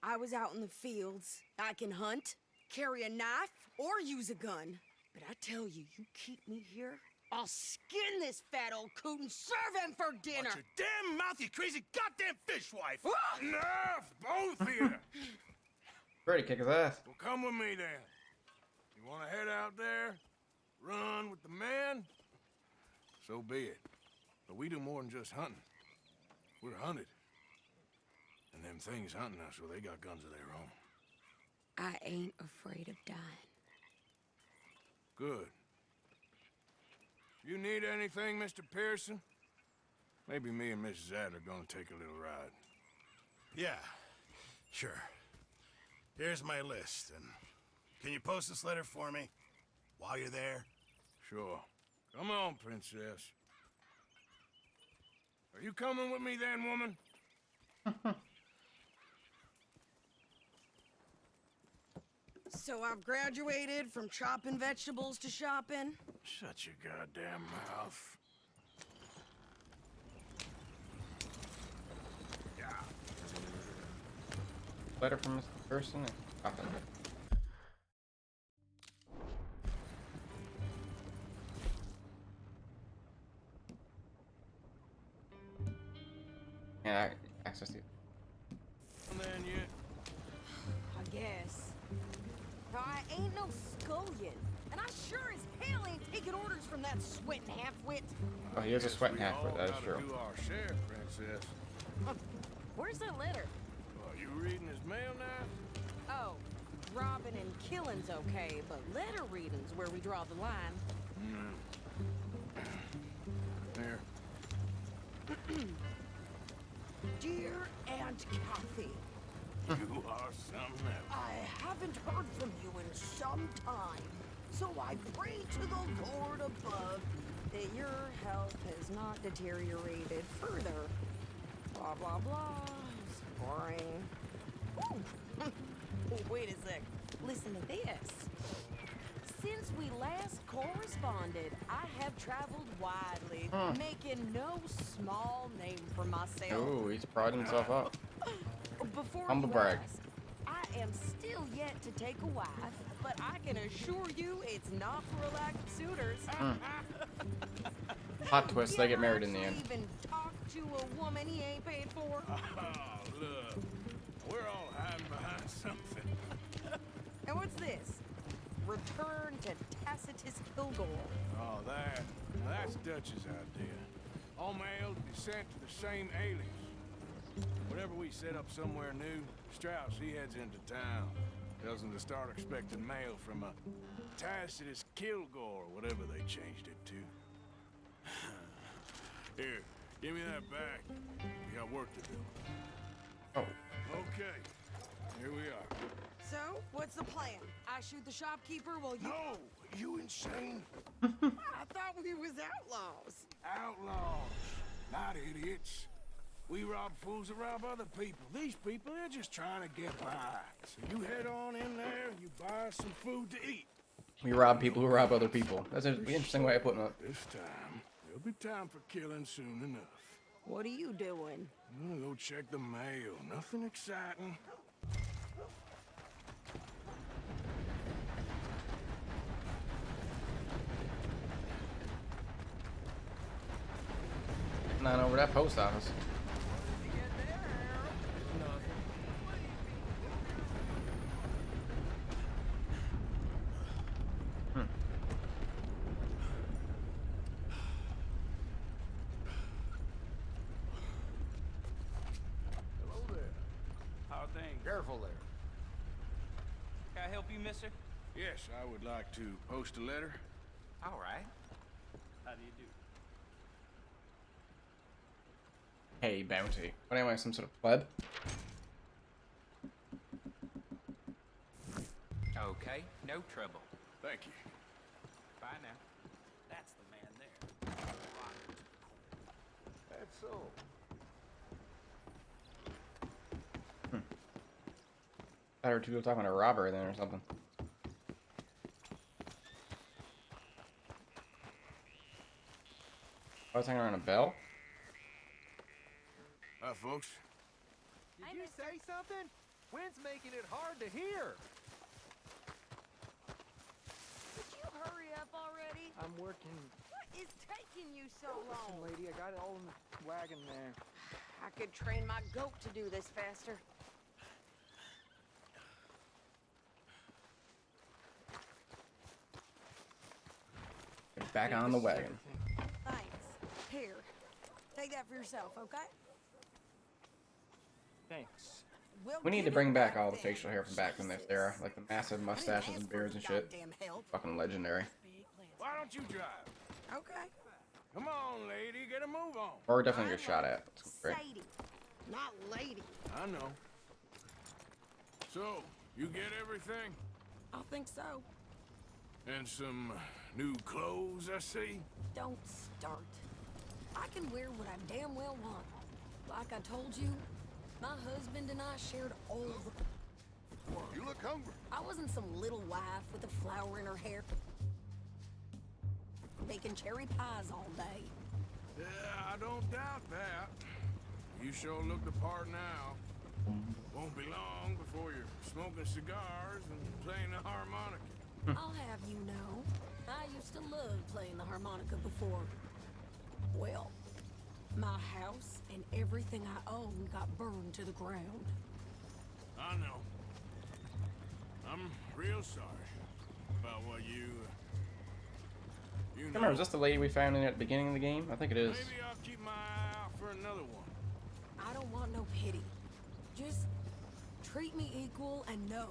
I was out in the fields. I can hunt, carry a knife, or use a gun. But I tell you, you keep me here, I'll skin this fat old coot and serve him for dinner. Watch your damn mouth, you crazy goddamn fishwife! Enough, both of you! Ready to kick his ass. Well, come with me then. You want to head out there, run with the men? So be it. But we do more than just hunting. We're hunted. And them things hunting us, well, they got guns of their own. I ain't afraid of dying. Good. You need anything, Mr. Pearson? Maybe me and Mrs. Adler are gonna take a little ride. Yeah, sure. Here's my list, and can you post this letter for me while you're there? Sure. Come on, princess. Are you coming with me then, woman? So I've graduated from chopping vegetables to shopping. Shut your goddamn mouth. Yeah. Letter from Mr. Person. Nothing. Yeah, access to. And then you... I guess. Now, I ain't no scullion, and I sure as hell ain't taking orders from that sweating half-wit. Oh, he is a sweating half-wit, that is true. Do our share, princess. Where's that letter? Are you reading his mail now? Oh, robbing and killing's okay, but letter reading's where we draw the line. Here. Dear Aunt Kathy, You are something else. I haven't heard from you in some time, so I pray to the Lord above that your health has not deteriorated further. Blah, blah, blah. It's boring. Ooh. Wait a sec. Listen to this. Since we last corresponded, I have traveled widely, making no small name for myself. Oh, he's priding himself up. Before Humble you brag. ask, I am still yet to take a wife, but I can assure you it's not for a lack of suitors. Plot twist, they get married in the end. Even talk to a woman he ain't paid for. Oh, look. We're all hiding behind something. And what's this? Return to Tacitus Kilgore. Oh, that. Now that's Dutch's idea. All mail to be sent to the same alias. Whenever we set up somewhere new, Strauss, he heads into town. Tells them to start expecting mail from a Tacitus Kilgore, whatever they changed it to. Here, give me that back. We got work to do. Oh. Okay, here we are. So, what's the plan? I shoot the shopkeeper while you... No! You insane? I thought we was outlaws. Outlaws, not idiots. We rob fools that rob other people. These people, they're just trying to get by. So you head on in there, you buy some food to eat. We rob people who rob other people. That's an interesting way of putting it. This time, there'll be time for killing soon enough. What are you doing? I'm gonna go check the mail. Nothing exciting. Not over that post office. Hello there. How are things? Careful there. Can I help you, mister? Yes, I would like to post a letter. All right. How do you do? Hey, bounty. What am I, some sort of pleb? Okay, no trouble. Thank you. Bye now. That's the man there. That's so. I heard two people talking about a robber then or something. I was hanging around a bell. Hi, folks. Did you say something? Wind's making it hard to hear. Could you hurry up already? I'm working. What is taking you so Listen, long? lady, I got it all in the wagon there. I could train my goat to do this faster. Get back on the wagon. Thanks. Here. Take that for yourself, okay? Thanks. We'll We need give to it bring back back all the then. facial hair from back from this era, like the massive mustaches and beards and shit. Goddamn help. Fucking legendary. Why don't you drive? Okay. Come on, lady, get a move on. Or definitely get shot at. It's great. Sadie, not lady. I know. So, you get everything? I think so. And some new clothes, I see? Don't start. I can wear what I damn well want. Like I told you, my husband and I shared all of the... You look hungry. I wasn't some little wife with a flower in her hair, baking cherry pies all day. Yeah, I don't doubt that. You sure look the part now. Won't be long before you're smoking cigars and playing the harmonica. I'll have you know, I used to love playing the harmonica before. Well, my house and everything I own got burned to the ground. I know. I'm real sorry about what you I remember, is this the lady we found in at the beginning of the game? I think it is. Maybe I'll keep my eye out for another one. I don't want no pity. Just treat me equal and know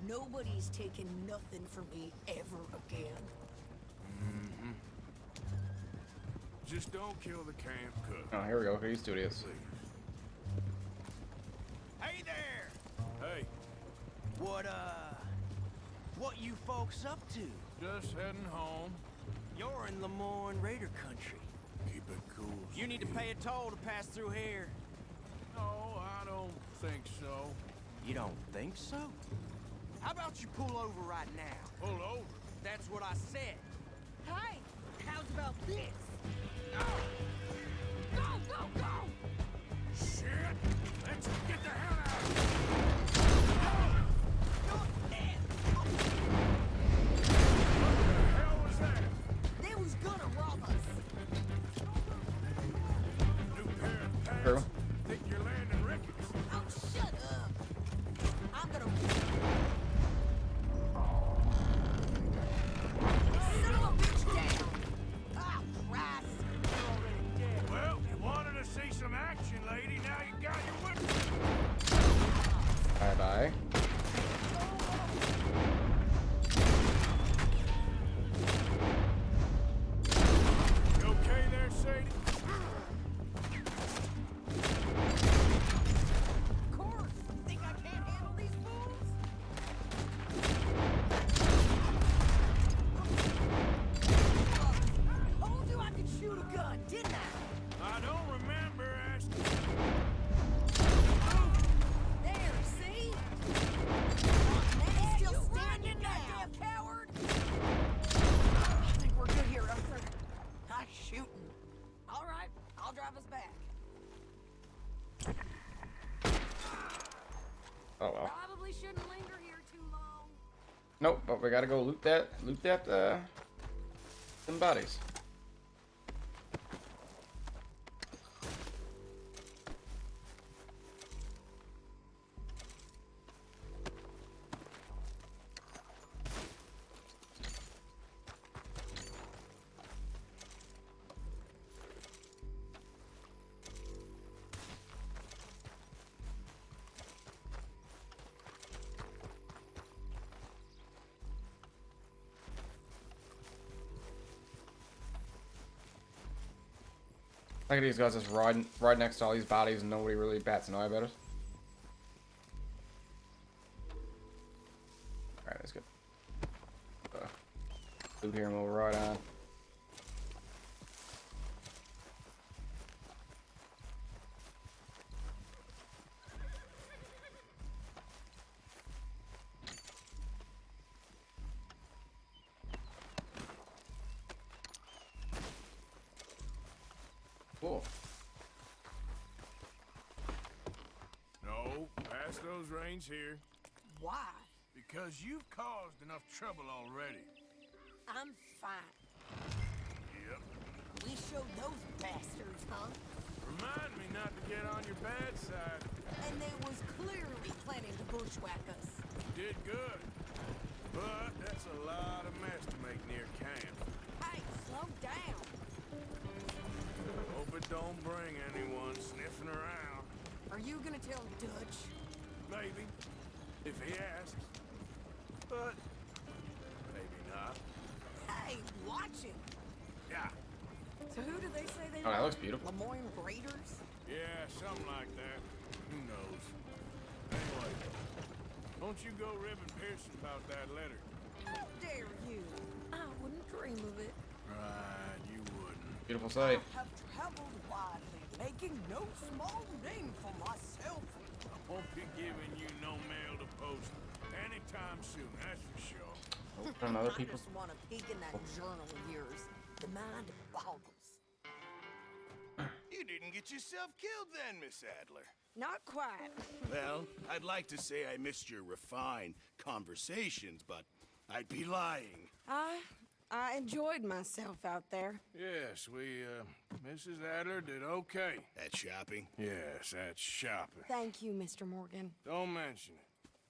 nobody's taking nothing from me ever again. Mm-hmm. Just don't kill the camp cook. Oh, here we go. He's studios. Hey there! Hey, What you folks up to? just heading home. You're in Lemoyne Raider country. Keep it cool. You need to pay a toll to pass through here. No, I don't think so. You don't think so? How about you pull over right now? Pull over. That's what I said. Hey, how's about this? Go! Go, go, go! Shit! Let's get the hell out of here! You're dead! What the hell was that? They was gonna rob us. New pair of pants? True. Think you're landing rickets? Oh, shut up. I'm gonna... Son of a bitch down! Ah, Christ! Well, you wanted to see some action, lady. Now you got your whip. Bye-bye. You okay there, Sadie? Of course! Think I can't handle these fools? Told you I could shoot a gun, didn't I? I don't remember asking. There, see? Man, still standing down, coward! I think we're good here, Arthur. Nice shooting. All right, I'll drive us back. Oh well. Probably shouldn't linger here too long. Nope, but we gotta go loot them bodies. Look at these guys just riding next to all these bodies and nobody really bats an eye about it. Alright, let's go. Loot here and we'll ride on. Cool. No, pass those reins here. Why? Because you've caused enough trouble already. I'm fine. Yep. We showed those bastards, huh? Remind me not to get on your bad side. And they was clearly planning to bushwhack us. Did good. But that's a lot of mess to make near camp. Hey, slow down. Hope it don't bring anyone sniffing around. Are you gonna tell Dutch? Maybe. If he asks. But maybe not. Hey, watch him. Yeah. So who do they say they Oh, were? that looks beautiful. Lemoyne Raiders? Yeah, something like that. Who knows? Anyway, don't you go ribbing Pearson about that letter. How dare you? I wouldn't dream of it. Right, you wouldn't. Beautiful sight. I have traveled widely, making no small name for myself. I won't be giving you no mail to post anytime soon, that's for sure. From other I people. just want to peek in that journal of yours. The mind boggles. You didn't get yourself killed then, Miss Adler. Not quite. Well, I'd like to say I missed your refined conversations, but I'd be lying. I enjoyed myself out there. Yes, Mrs. Adler did okay. At shopping? Yes, that's shopping. Thank you, Mr. Morgan. Don't mention it.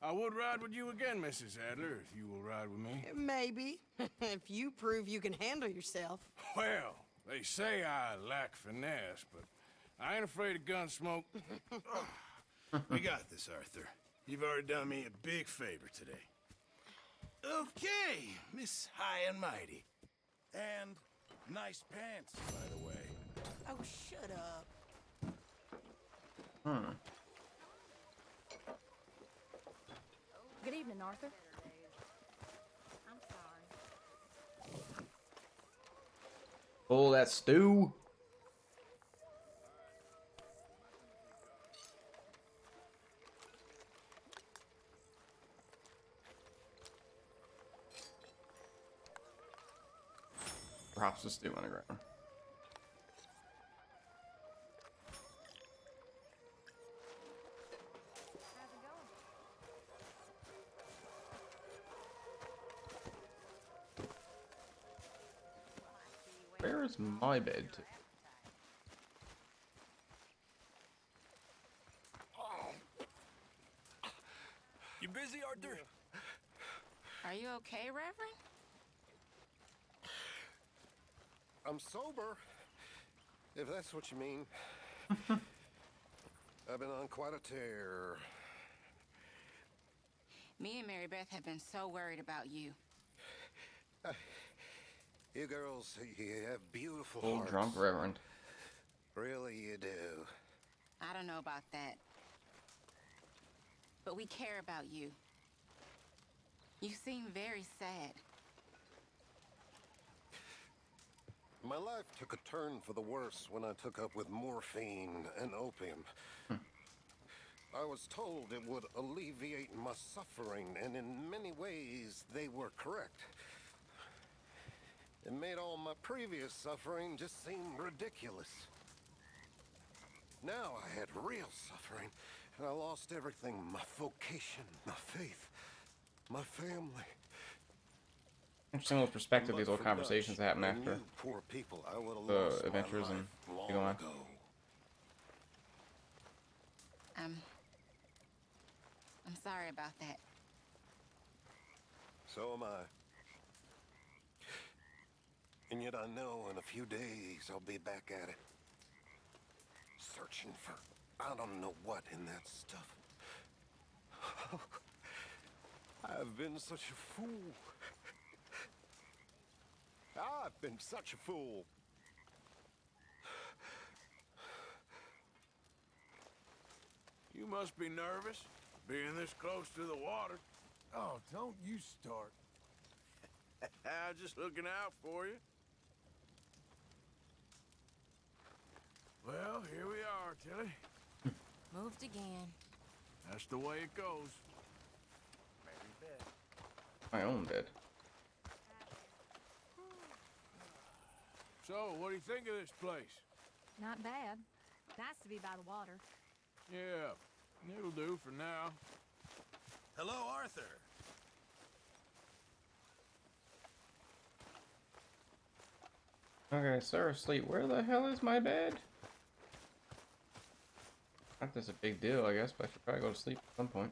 I would ride with you again, Mrs. Adler, if you will ride with me. Maybe. If you prove you can handle yourself. Well, they say I lack finesse, but I ain't afraid of gun smoke. We got this, Arthur. You've already done me a big favor today. Okay, Miss High and Mighty. And nice pants, by the way. Oh, shut up. Good evening, Arthur. I'm sorry. Oh, that stew. Perhaps the stew on the ground. Where is my bed? You busy, Arthur? Are you okay, Reverend? I'm sober, if that's what you mean. I've been on quite a tear. Me and Mary Beth have been so worried about you. You girls, you have beautiful Full hearts. drunk Reverend. Really, you do. I don't know about that. But we care about you. You seem very sad. My life took a turn for the worse when I took up with morphine and opium. I was told it would alleviate my suffering, and in many ways, they were correct. It made all my previous suffering just seem ridiculous. Now I had real suffering, and I lost everything. My vocation, my faith, my family. Interesting little perspective, these little conversations that happen and after you poor people, I would have the lost my adventures and life long go on. ago. I'm sorry about that. So am I. And yet I know in a few days I'll be back at it. Searching for I don't know what in that stuff. I've been such a fool. I've been such a fool. You must be nervous, being this close to the water. Oh, don't you start. I'm just looking out for you. Well, here we are, Tilly. Moved again. That's the way it goes. My own bed. So, what do you think of this place? Not bad. Nice to be by the water. Yeah, it'll do for now. Hello, Arthur. Okay, sir, asleep. Where the hell is my bed? Not this a big deal, I guess, but I should probably go to sleep at some point.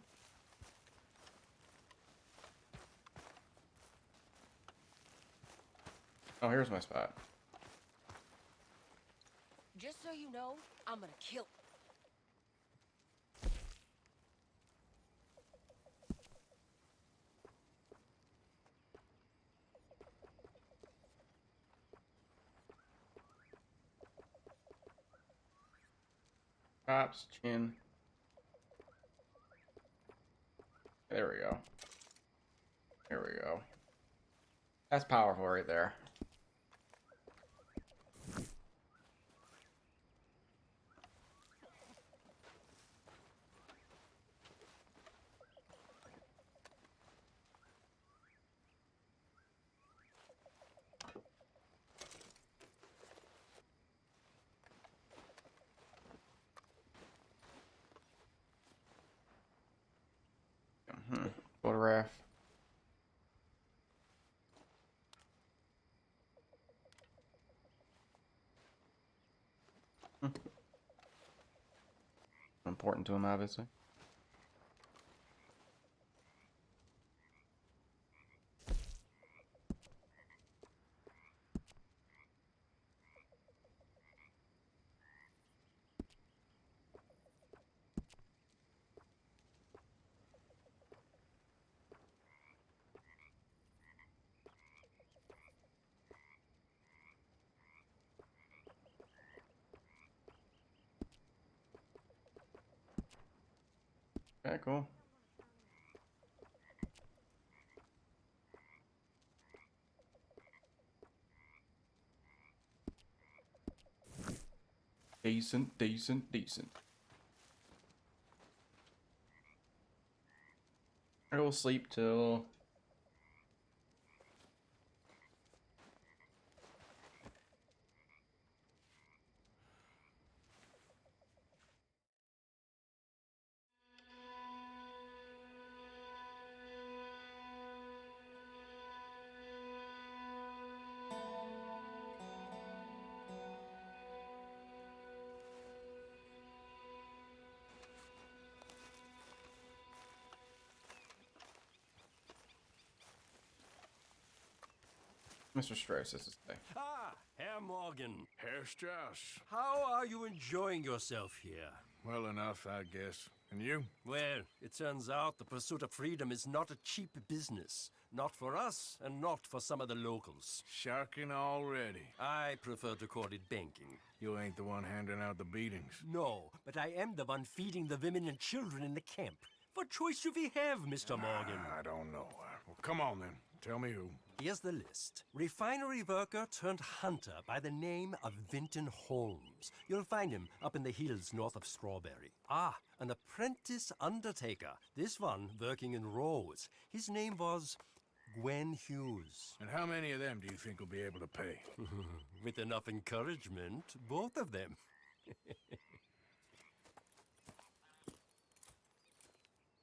Oh, here's my spot. Just so you know, I'm gonna kill. Chops, chin. There we go. There we go. That's powerful right there. Photograph. Important to him, obviously. Okay, cool. Decent, decent, decent. I will sleep till... Mr. Strauss, this is the thing. Ah, Herr Morgan. Herr Strauss. How are you enjoying yourself here? Well enough, I guess. And you? Well, it turns out the pursuit of freedom is not a cheap business. Not for us, and not for some of the locals. Sharking already. I prefer to call it banking. You ain't the one handing out the beatings. No, but I am the one feeding the women and children in the camp. What choice do we have, Mr. Morgan? I don't know. Well, come on then. Tell me who. Here's the list. Refinery worker turned hunter by the name of Vinton Holmes. You'll find him up in the hills north of Strawberry. Ah, an apprentice undertaker. This one working in Rose. His name was Gwen Hughes. And how many of them do you think will be able to pay? With enough encouragement, both of them.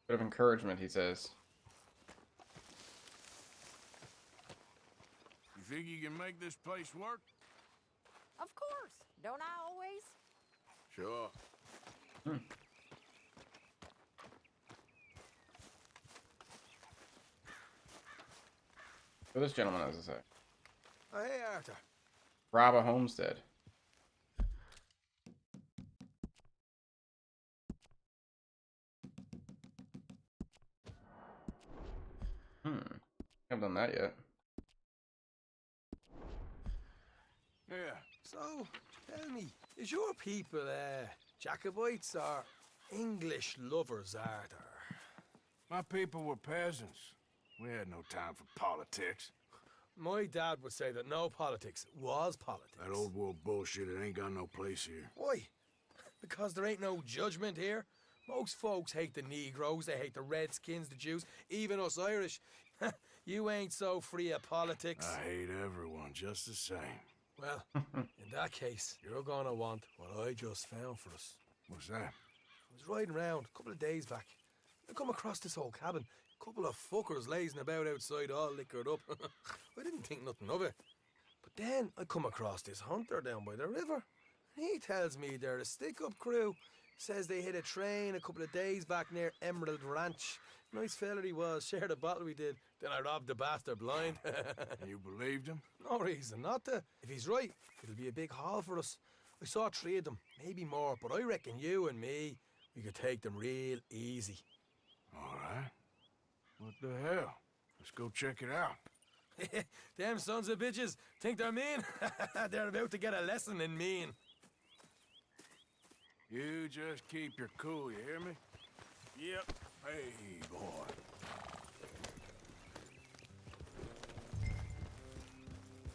Bit of encouragement, he says. You think you can make this place work? Of course. Don't I always? Sure. What this gentleman has to say. Oh, hey, Arthur. Rob a homestead. Haven't done that yet. Yeah. So, tell me, is your people, Jacobites or English lovers, Arthur? My people were peasants. We had no time for politics. My dad would say that no politics was politics. That old world bullshit, it ain't got no place here. Why? Because there ain't no judgment here. Most folks hate the Negroes, they hate the Redskins, the Jews, even us Irish. You ain't so free of politics. I hate everyone just the same. Well, in that case, you're gonna want what I just found for us. What's that? I was riding around a couple of days back. I come across this old cabin. A couple of fuckers lazing about outside all liquored up. I didn't think nothing of it. But then I come across this hunter down by the river. He tells me they're a stick-up crew. Says they hit a train a couple of days back near Emerald Ranch. Nice fella he was, shared a bottle we did. Then I robbed the bastard blind. You believed him? No reason not to. If he's right, it'll be a big haul for us. I saw 3 of them, maybe more, but I reckon you and me, we could take them real easy. All right. What the hell? Let's go check it out. Them sons of bitches think they're mean. They're about to get a lesson in mean. You just keep your cool, you hear me? Yep. Hey, boy.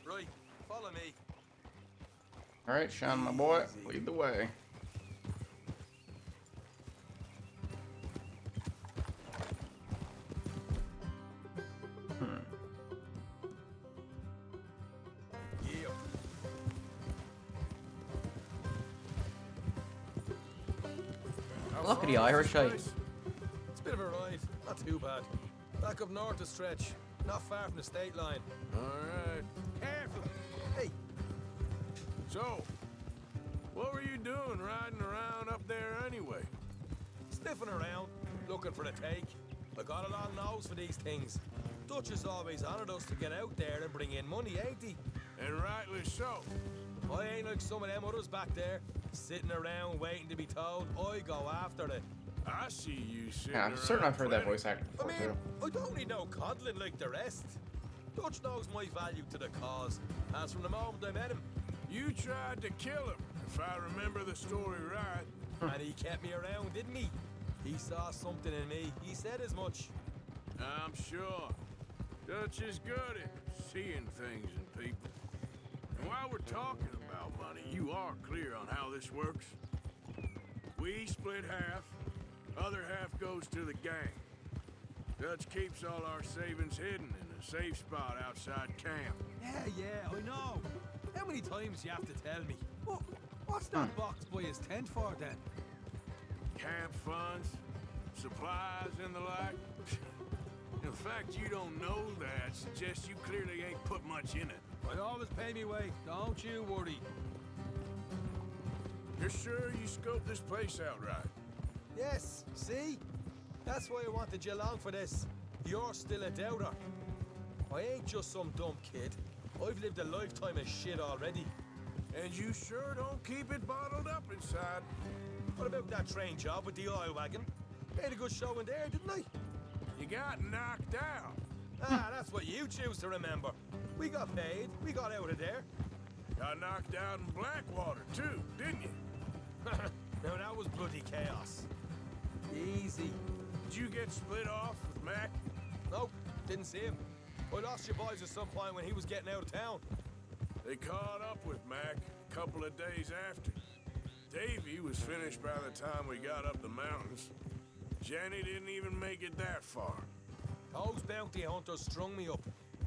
Right, follow me. All right, Sean, my boy, lead the way. Yeah. Look at the Irish, eh? It's a bit of a ride, not too bad. Back up north a stretch, not far from the state line. All right. Careful. Hey. So, what were you doing riding around up there anyway? Sniffing around, looking for the take. I got a long nose for these things. Dutch has always honored us to get out there and bring in money, ain't he? And rightly so. I ain't like some of them others back there, sitting around waiting to be told. I go after it. I see you sitting Yeah, I'm around certain I've heard that plenty. voice actor I before, mean, too. I don't need no coddling like the rest. Dutch knows my value to the cause, as from the moment I met him. You tried to kill him, if I remember the story right. And he kept me around, didn't he? He saw something in me. He said as much. I'm sure. Dutch is good at seeing things in people. And while we're talking about money, you are clear on how this works? We split half, other half goes to the gang. Dutch keeps all our savings hidden in a safe spot outside camp. Yeah, I know. How many times you have to tell me? What's that box by his tent for, then? Camp funds, supplies, and the like. The fact you don't know that suggests you clearly ain't put much in it. I always pay me way, don't you worry. You're sure you scoped this place out right? Yes, see? That's why I wanted you along for this. You're still a doubter. I ain't just some dumb kid. I've lived a lifetime of shit already. And you sure don't keep it bottled up inside. What about that train job with the oil wagon? Made a good show in there, didn't I? You got knocked out. That's what you choose to remember. We got paid. We got out of there. Got knocked out in Blackwater, too, didn't you? Now that was bloody chaos. Easy. Did you get split off with Mac? Nope, didn't see him. I lost your boys at some point when he was getting out of town. They caught up with Mac a couple of days after. Davy was finished by the time we got up the mountains. Jenny didn't even make it that far. Those bounty hunters strung me up,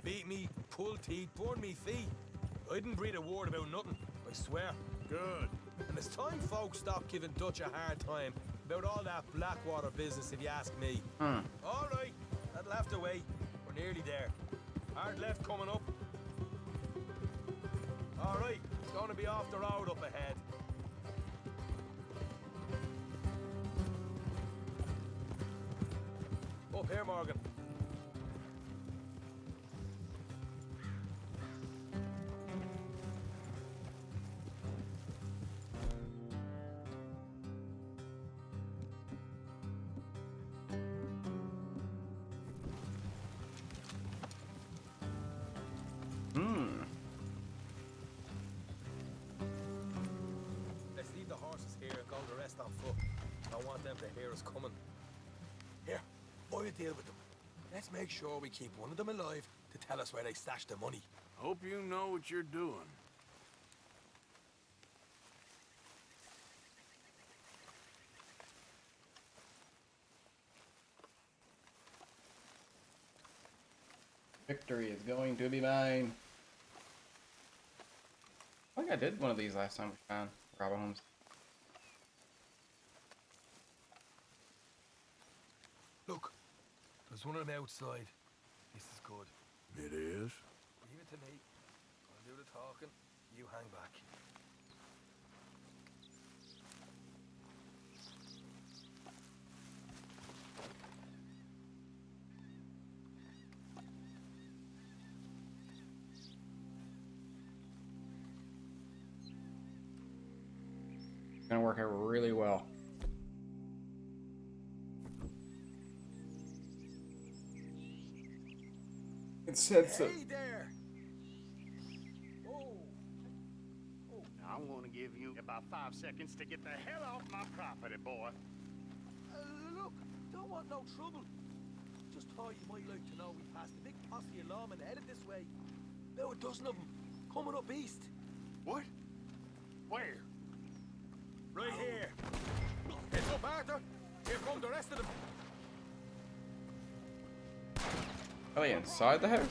beat me, pulled teeth, burned me feet. I didn't breathe a word about nothing, I swear. Good. And it's time folks stopped giving Dutch a hard time about all that Blackwater business, if you ask me. All right, that'll have to wait. We're nearly there. Hard left coming up. All right, it's going to be off the road up ahead. Up here, Morgan. Let's leave the horses here and go the rest on foot. I want them to hear us coming. Here, I'll deal with them. Let's make sure we keep one of them alive to tell us where they stashed the money. Hope you know what you're doing. Victory is going to be mine. think I did one of these last time we found Robin Homes. Look, there's one of them outside. This is good. It is? Leave it to me. I'll do the talking. You hang back. It's gonna work out really well. It said so. Hey there! I'm going to give you about 5 seconds to get the hell off my property, boy. Look, don't want no trouble. Just thought you might like to know we passed a big posse of lawmen headed this way. About a dozen of them, coming up east. What? Where? Right here. Heads up, Arthur. Here come the rest of them. Are they inside the house?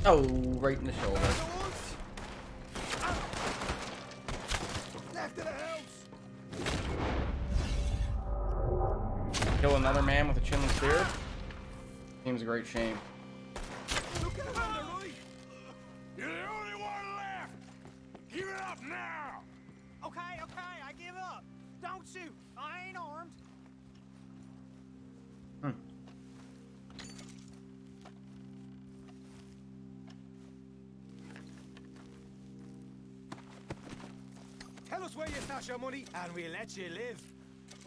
Oh, right in the shoulder. Left of the house. Kill another man with a chinless beard? Seems a great shame. Look at him on the right. You're the only one left! Give it up now! Okay, I give up. Don't shoot. I ain't armed. Tell us where you stash your money, and we'll let you live.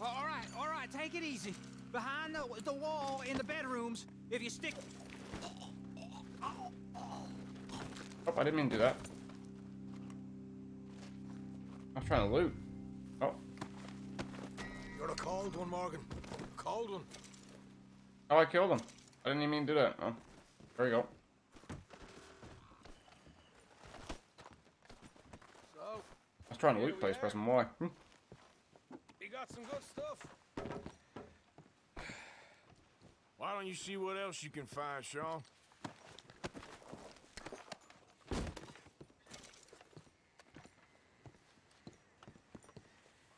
All right, take it easy. Behind the wall in the bedrooms, if you stick... Oh, I didn't mean to do that. I was trying to loot. Oh. You're a cold one, Morgan. Cold one. Oh, I killed him. I didn't even mean to do that. Oh, there you go. So, I was trying to loot place, pressing Y. you got some good stuff. Why don't you see what else you can find, Sean?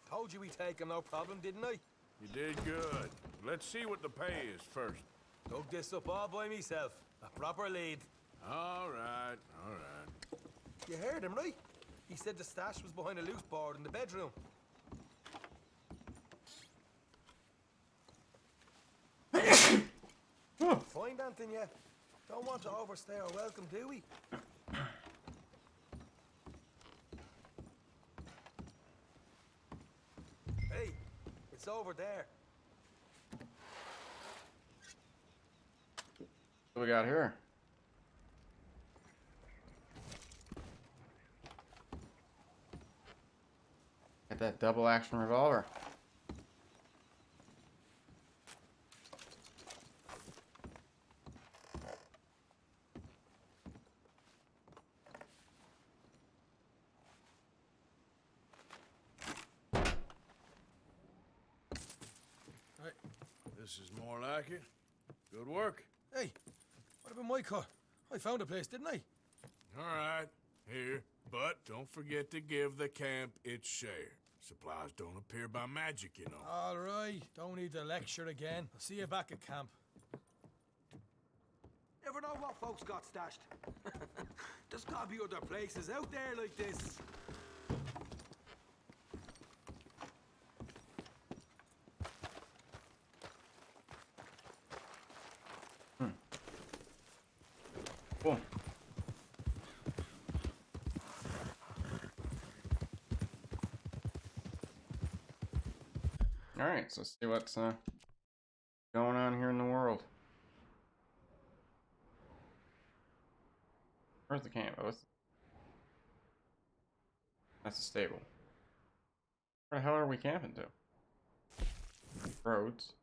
Told you we take him, no problem, didn't I? You did good. Let's see what the pay is first. Dug this up all by myself. A proper lead. All right, all right. You heard him, right? He said the stash was behind a loose board in the bedroom. Fine, Anthony, yeah. Don't want to overstay our welcome, do we? Hey, it's over there. What we got here? Got that double action revolver. Hey, this is more like it. Good work. Hey, what about my car? I found a place, didn't I? All right, here. But don't forget to give the camp its share. Supplies don't appear by magic, you know. All right, don't need to lecture again. I'll see you back at camp. Never know what folks got stashed. There's gotta be other places out there like this. Cool. All right, so let's see what's going on here in the world. Where's the camp? Oh, that's a stable. Where the hell are we camping to? Roads.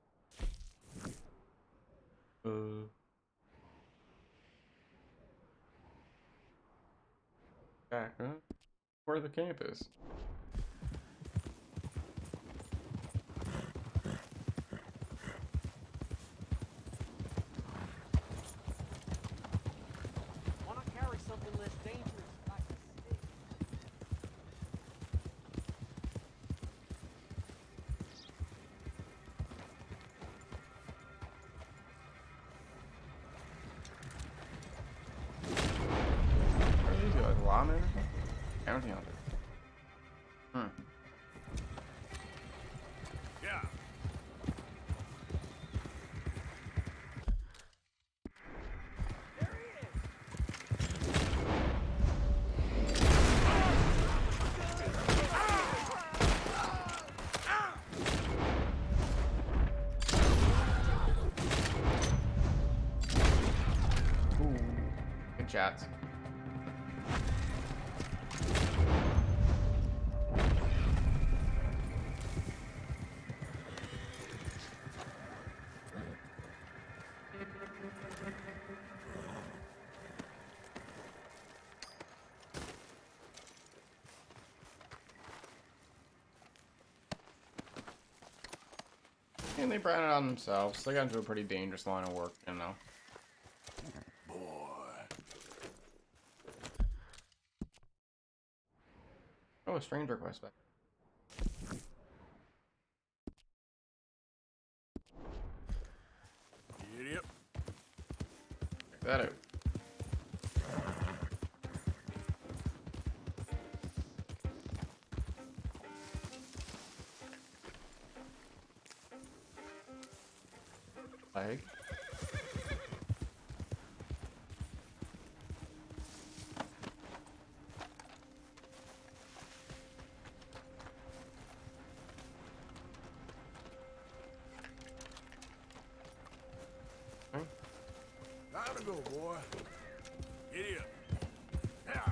Back up. Where the camp is. Ramen? Bounty hunter. Hmm. Yeah. Ooh. Good shots. And they brought it on themselves. They got into a pretty dangerous line of work, you know. Oh, a strange request back. Idiot. Check that out. Leg. Time to go, boy. Idiot. Yeah.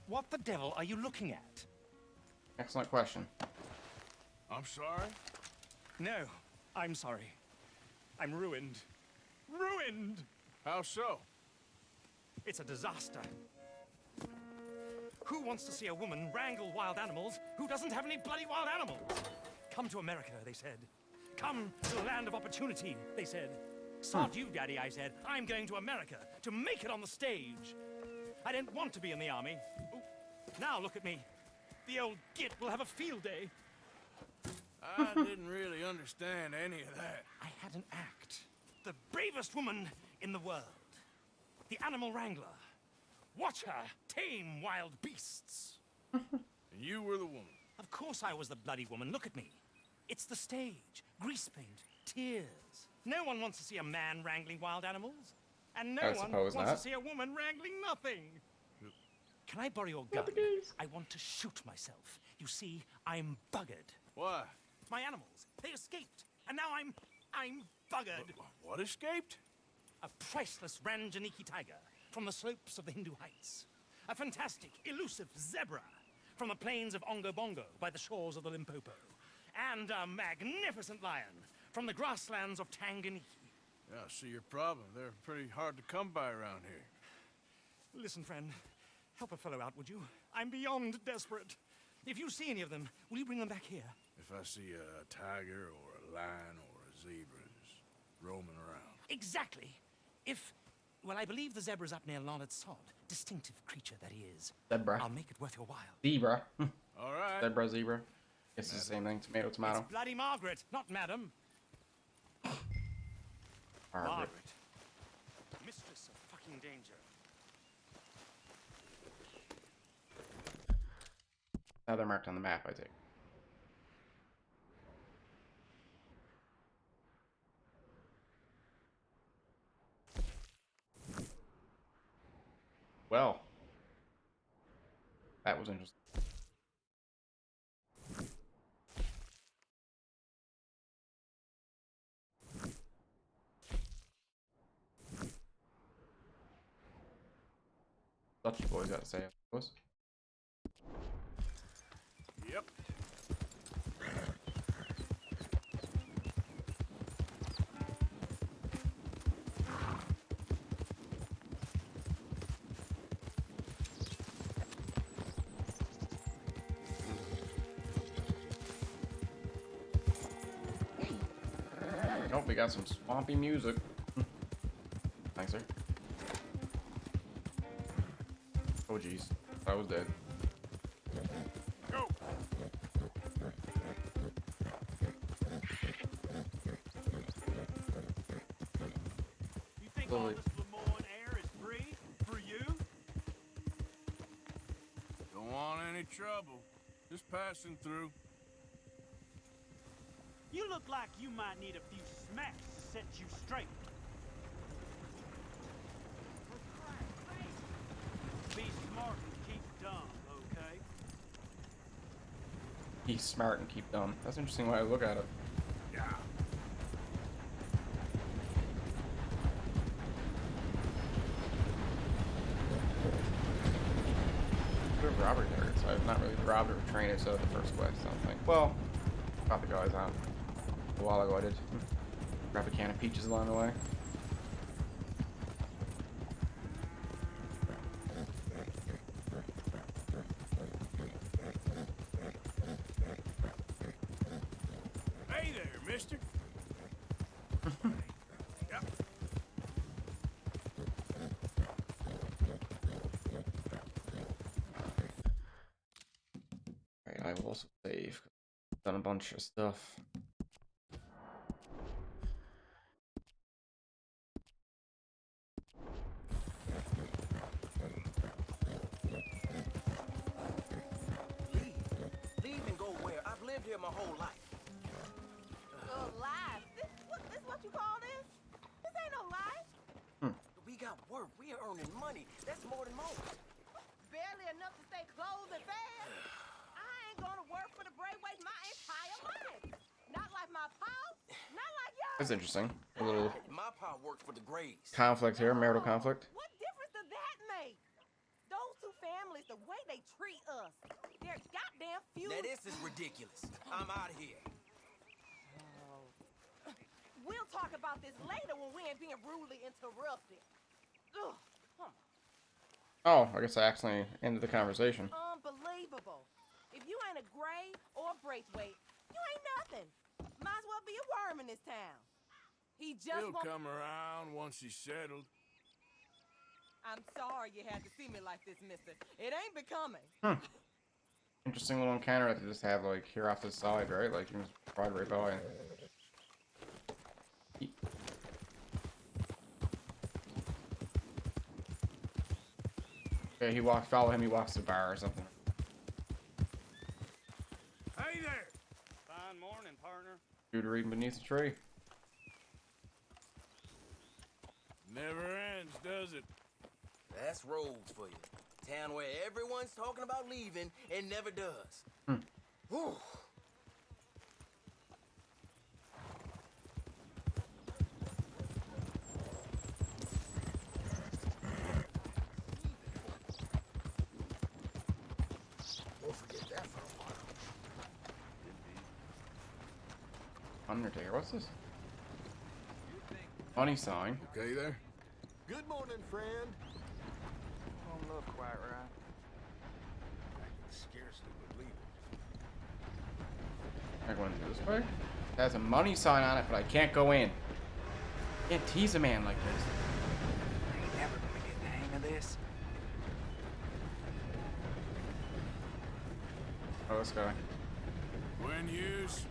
What the devil are you looking at? Excellent question. I'm sorry. No, I'm sorry. I'm ruined. Ruined! How so? It's a disaster. Who wants to see a woman wrangle wild animals who doesn't have any bloody wild animals? Come to America, they said. Come to the land of opportunity, they said. Sod you, Daddy, I said. I'm going to America to make it on the stage. I didn't want to be in the army. Ooh, now look at me. The old git will have a field day. I didn't really understand any of that. I had an act. The bravest woman in the world. The animal wrangler. Watch her tame wild beasts. And you were the woman. Of course I was the bloody woman. Look at me. It's the stage. Grease paint. Tears. No one wants to see a man wrangling wild animals. And no one wants to see a woman wrangling nothing. Can I borrow your gun? I want to shoot myself. You see, I'm buggered. Why? My animals, they escaped. And now I'm buggered. What escaped? A priceless Benz0ic tiger from the slopes of the Hindu Heights. A fantastic, elusive zebra from the plains of Ongo Bongo by the shores of the Limpopo. And a magnificent lion from the grasslands of Tanganyika. Yeah, I see your problem. They're pretty hard to come by around here. Listen, friend, help a fellow out, would you? I'm beyond desperate. If you see any of them, will you bring them back here? If I see a tiger or a lion or a zebra just roaming around. Exactly. If, well, I believe the zebra's up near Larned Sod. Distinctive creature that he is. Zebra. I'll make it worth your while. Zebra. All right. Zebra, zebra. It's the same thing. Tomato, tomato. It's bloody Margaret, not Madam. Margaret. Mistress of fucking danger. Now they're marked on the map, I think. Well, that was interesting. That's what you boys got to say, I suppose. Yep. Oh, we got some swampy music. answer. Oh jeez, I was dead. Go. You think Slowly. all this Lemoyne air is free for you? Don't want any trouble. Just passing through. You look like you might need a few smacks to set you straight. Be smart and keep dumb, okay? He's smart and keep dumb. That's an interesting way to look at it. Yeah. Good robbery targets. I've not really robbed or trained it, so the first quest, I don't think. Well, got the guys out. A while ago I did. Grab a can of peaches along the way. Hey there, mister. Yep. Right, I will also save. Done a bunch of stuff. Leave and go where? I've lived here my whole life. Life. This what you call this? This ain't no life. We got work. We are earning money. That's more than most. Barely enough to stay clothed and fed. I ain't gonna work for the Braithwaites my entire life. Not like my pa. Not like yours. That's interesting. A little My pa worked for the Grays. conflict here, marital conflict. What difference does that make? Those two families, the way they treat us, they're goddamn feud. Now this is ridiculous. I'm out of here. We'll talk about this later when we ain't being rudely interrupted. Ugh, come Oh, I guess I accidentally ended the conversation. on. Unbelievable. If you ain't a Gray or a Braithwaite, you ain't nothing. Might as well be a worm in this town. He just He'll won't. come around once he's settled. I'm sorry you had to see me like this, mister. It ain't becoming. Interesting little encounter that they just have like here off the side, right? Like you just ride right by. Okay, follow him, he walks to the bar or something. Hey there. Fine morning, partner. Dude reading beneath the tree. Never ends, does it? That's Rhodes for you. Town where everyone's talking about leaving and never does. Whew. We'll forget that for a while. Undertaker, what's this? Funny sign. Okay there? Good morning, friend. Don't look quite right. I can scarcely believe it. I go in through this way. It has a money sign on it, but I can't go in. Can't tease a man like this. I ain't never gonna get the hang of this. Oh, this guy. When Hughes,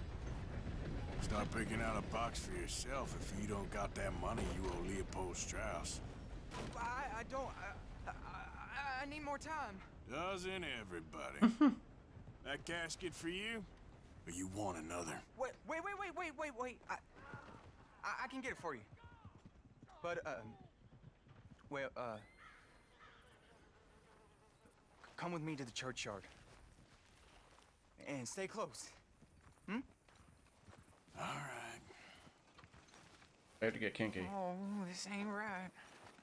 start picking out a box for yourself. If you don't got that money, you owe Leopold Strauss. I don't. I need more time. Doesn't everybody? That casket for you? Or you want another? Wait. I can get it for you. But, well, come with me to the churchyard. And stay close. All right. I have to get kinky. Oh, this ain't right.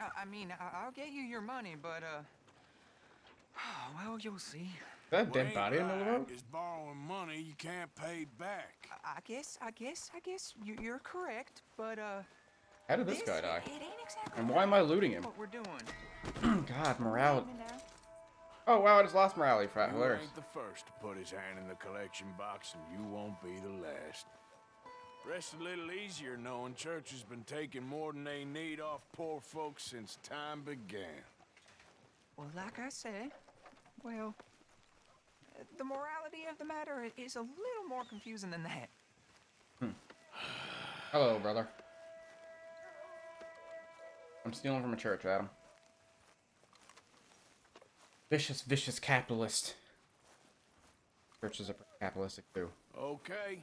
I mean, I'll get you your money, but, well, you'll see. Is that a dead body in the middle of the road? Is borrowing money you can't pay back. I guess you're correct, but, How did this guy die? It ain't exactly And why am I looting him? what we're doing. God, morality. Oh wow, I just lost morality for that. You Hilarious. ain't the first to put his hand in the collection box, and you won't be the last. Rests a little easier knowing church has been taking more than they need off poor folks since time began. Well, like I said, well, the morality of the matter is a little more confusing than that. Hello, brother. I'm stealing from a church, Adam. Vicious, vicious capitalist. Churches are capitalistic too. Okay.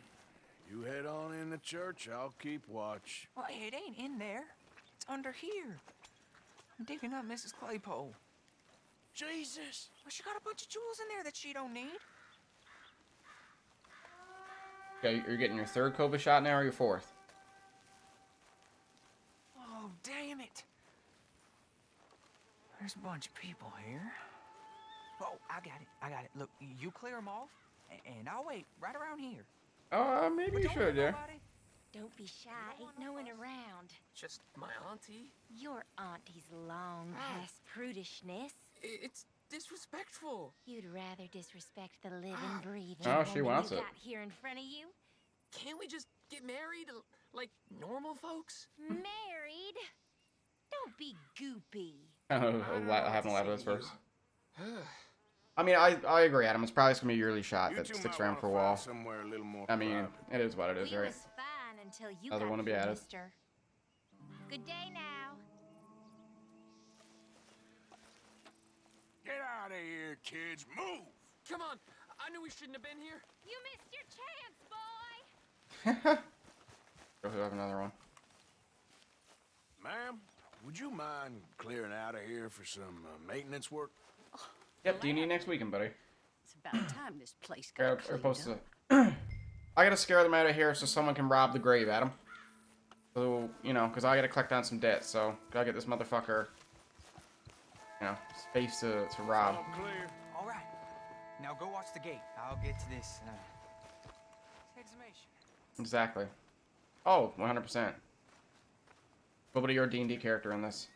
You head on in the church, I'll keep watch. Well, it ain't in there. It's under here. I'm digging up Mrs. Claypole. Jesus! Well, she got a bunch of jewels in there that she don't need. Okay, you're getting your third COVID shot now or your fourth? Oh, damn it. There's a bunch of people here. Oh, I got it. Look, you clear them off, and I'll wait right around here. Maybe you should, yeah. Don't be shy. Ain't no one around. Just my auntie? Your auntie's long past prudishness. It's disrespectful. You'd rather disrespect the living, breathing Oh, she woman wants you it. got here in front of you. Can't we just get married like normal folks? Married? Don't be goopy. I haven't laughed at this first. I mean, I agree, Adam. It's probably just gonna be a yearly shot that sticks around for a while. Somewhere a little more I mean, it is what it is, We right? was fine until you Another got one to be here, added. mister. Good day now. Get out of here, kids. Move! Come on. I knew we shouldn't have been here. You missed your chance, boy. Go have another one. Ma'am, would you mind clearing out of here for some maintenance work? Yep. Do you need next weekend, buddy? It's about time this place We're got supposed cleaned to. up. I gotta scare them out of here so someone can rob the grave, Adam. So, you know, because I gotta collect down some debt, so gotta get this motherfucker, you know, space to rob. All clear. All right. Now go watch the gate. I'll get to this exhumation. Exactly. Oh, 100%. What about your D&D character in this?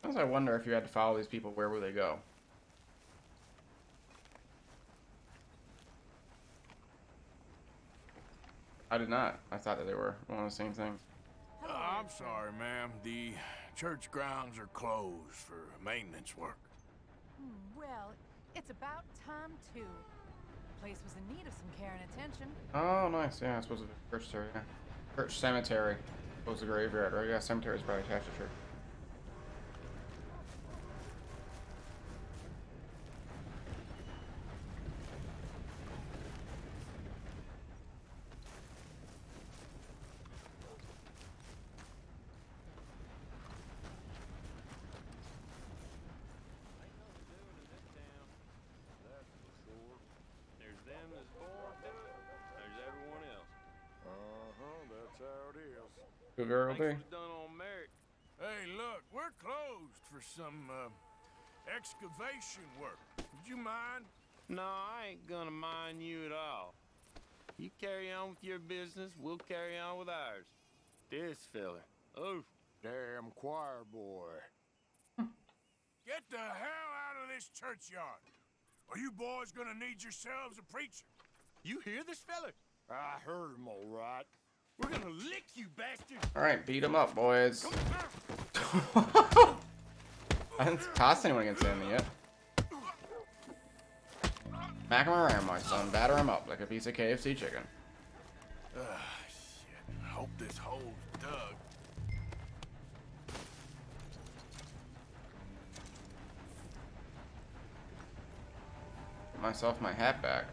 Sometimes I wonder if you had to follow these people, where would they go? I did not. I thought that they were one of the same things. I'm sorry, ma'am. The church grounds are closed for maintenance work. Well, it's about time, too. The place was in need of some care and attention. Oh, nice. Yeah, I suppose it's a church cemetery. Yeah. Church cemetery. It was a graveyard, right? Yeah, cemetery is probably attached to church. There's them that's born to it. There's everyone else. That's how it is. Good girl, Thanks be. was done on merit. Hey, look, we're closed for some excavation work. Would you mind? No, I ain't gonna mind you at all. You carry on with your business, we'll carry on with ours. This fella. Oh, damn choir boy. Get the hell out of this churchyard. Are you boys gonna need yourselves a preacher? You hear this fella? I heard him all right. We're gonna lick you, bastard! Alright, beat them up, boys. I haven't tossed anyone against enemy yet. Smack him around, my son. Batter him up like a piece of KFC chicken. Shit. I hope this hole's dug. Get myself my hat back.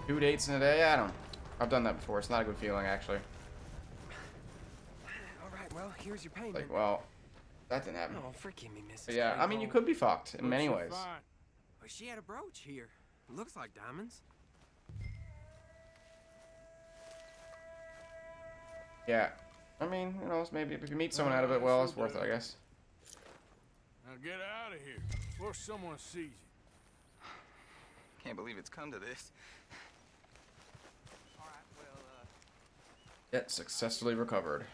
Two dates in a day, Adam. I've done that before. It's not a good feeling, actually. All right, well, here's your payment. Like, well, that didn't happen. Oh, forgive me, Mrs. But yeah, I mean, you Claypole. could be fucked in many ways. Well, she had a brooch here. Looks like diamonds. Yeah. I mean, you know, maybe if you meet someone out of it, well, it's worth it, I guess. Now get out of here before someone sees you. can't believe it's come to this. Yet successfully recovered.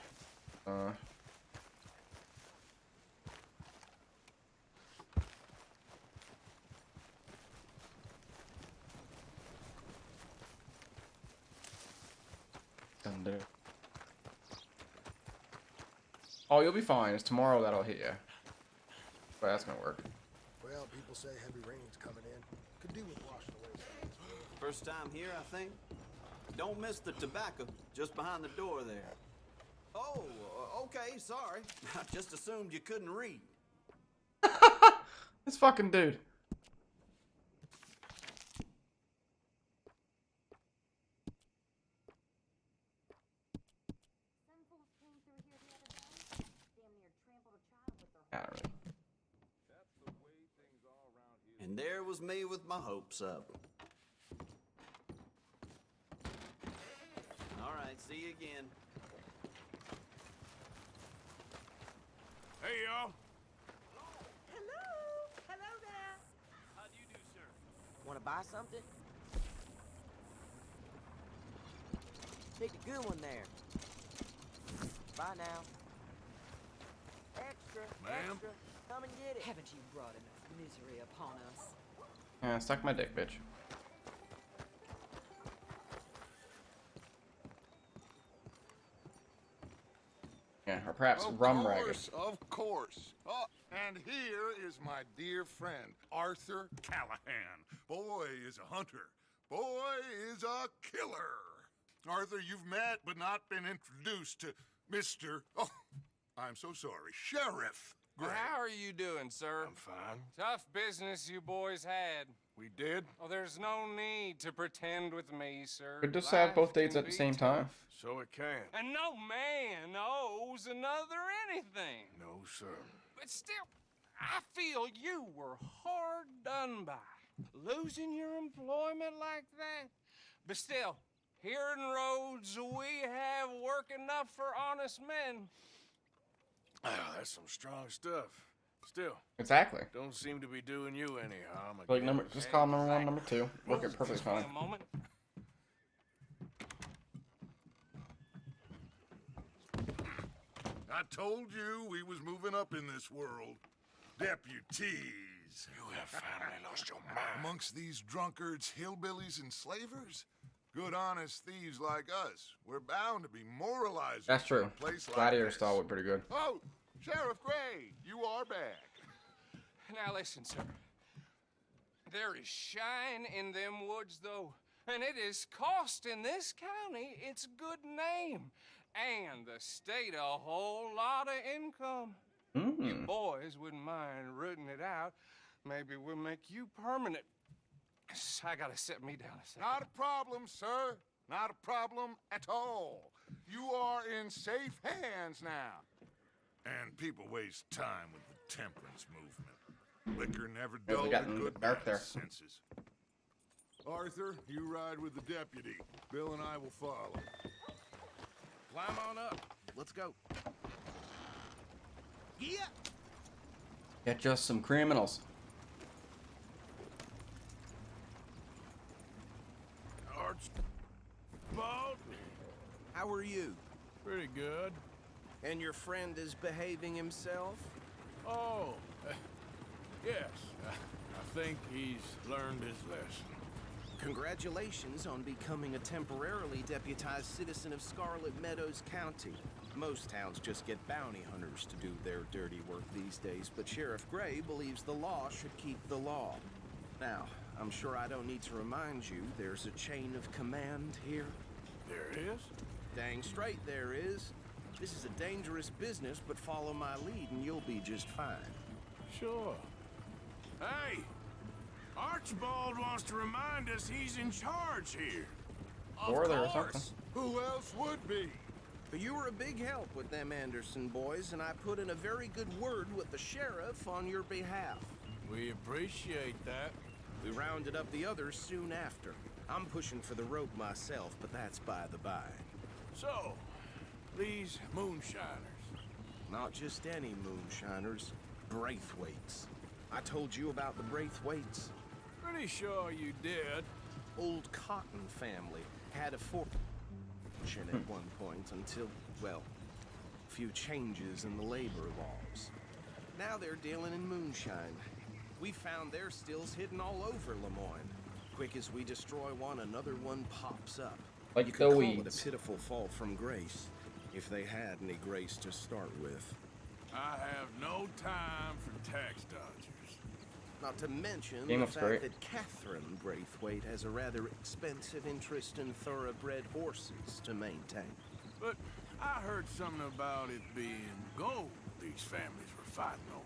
Thunder. Oh, you'll be fine. It's tomorrow that'll hit you. But that's gonna work. Well, people say heavy rain's coming in. Could do with washing away some. First time here, I think. Don't miss the tobacco, just behind the door there. Oh, okay, sorry. I just assumed you couldn't read. This fucking dude. And there was me with my hopes up. All right, see you again. Hey, y'all. Hello. Hello there. How do you do, sir? Want to buy something? Take the good one there. Bye now. Extra, Ma'am? extra. Come and get it. Haven't you brought enough misery upon us? Yeah, suck my dick, bitch. Yeah, or perhaps rum ragged. Of course. Oh, and here is my dear friend, Arthur Callahan. Boy is a hunter. Boy is a killer. Arthur, you've met but not been introduced to Mr. Oh, I'm so sorry, Sheriff Gray. How are you doing, sir? I'm fine. Tough business you boys had. We did? Oh, there's no need to pretend with me, sir. Could just have both Life dates can at the be same tough. time. So it can. And no man owes another anything. No, sir. But still, I feel you were hard done by. Losing your employment like that. But still, here in Rhodes, we have work enough for honest men. Ah, that's some strong stuff. Still. Exactly. Don't seem to be doing you any harm. Like just call number 1, number 2. Work it perfectly fine. A moment. I told you we was moving up in this world. Deputies. You have finally lost your mind. Amongst these drunkards, hillbillies, and slavers? Good honest thieves like us. We're bound to be moralizing. That's true. in a place like Gladiator this. style would pretty good. Oh, Sheriff Gray, you are back. Now listen, sir. There is shine in them woods, though, and it is costing this county its good name and the state a whole lot of income. You boys wouldn't mind rooting it out. Maybe we'll make you permanent. I gotta sit me down a second. Not a problem, sir. Not a problem at all. You are in safe hands now. And people waste time with the temperance movement. Liquor never Yeah, we dulled got the in the good dark there. man's senses. Arthur, you ride with the deputy. Bill and I will follow. Climb on up. Let's go. Yeah. Get just some criminals. Archibald, how are you? Pretty good. And your friend is behaving himself? Oh, yes. I think he's learned his lesson. Congratulations on becoming a temporarily deputized citizen of Scarlet Meadows County. Most towns just get bounty hunters to do their dirty work these days, but Sheriff Gray believes the law should keep the law. Now, I'm sure I don't need to remind you there's a chain of command here. There is? Dang straight there is. This is a dangerous business, but follow my lead and you'll be just fine. Sure. Hey! Archibald wants to remind us he's in charge here. Or there or Of something. course. Who else would be? But you were a big help with them Anderson boys, and I put in a very good word with the sheriff on your behalf. We appreciate that. We rounded up the others soon after. I'm pushing for the rope myself, but that's by the by. So, these moonshiners. Not just any moonshiners, Braithwaites. I told you about the Braithwaites. Pretty sure you did. Old Cotton family had a fortune at one point until, well, a few changes in the labor laws. Now they're dealing in moonshine. We found their stills hidden all over Lemoyne. Quick as we destroy one, another one pops up. Like you the could call weeds. it a pitiful fall from grace, if they had any grace to start with. I have no time for tax dodgers. Not to mention Game the looks fact great. that Catherine Braithwaite has a rather expensive interest in thoroughbred horses to maintain. But I heard something about it being gold these families were fighting over.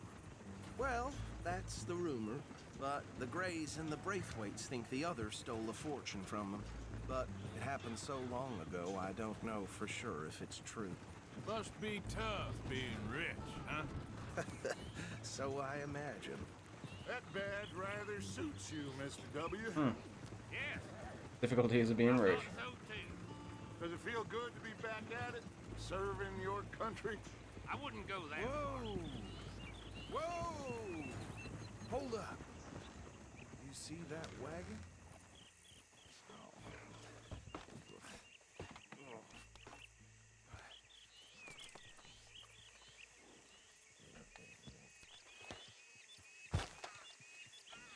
Well, that's the rumor, but the Greys and the Braithwaites think the others stole a fortune from them. But it happened so long ago, I don't know for sure if it's true. Must be tough being rich, huh? So I imagine. That badge rather suits you, Mr. W. Yes. Difficulties of being rich. So too. Does it feel good to be back at it? Serving your country? I wouldn't go that Whoa! Whoa! Hold up. You see that wagon?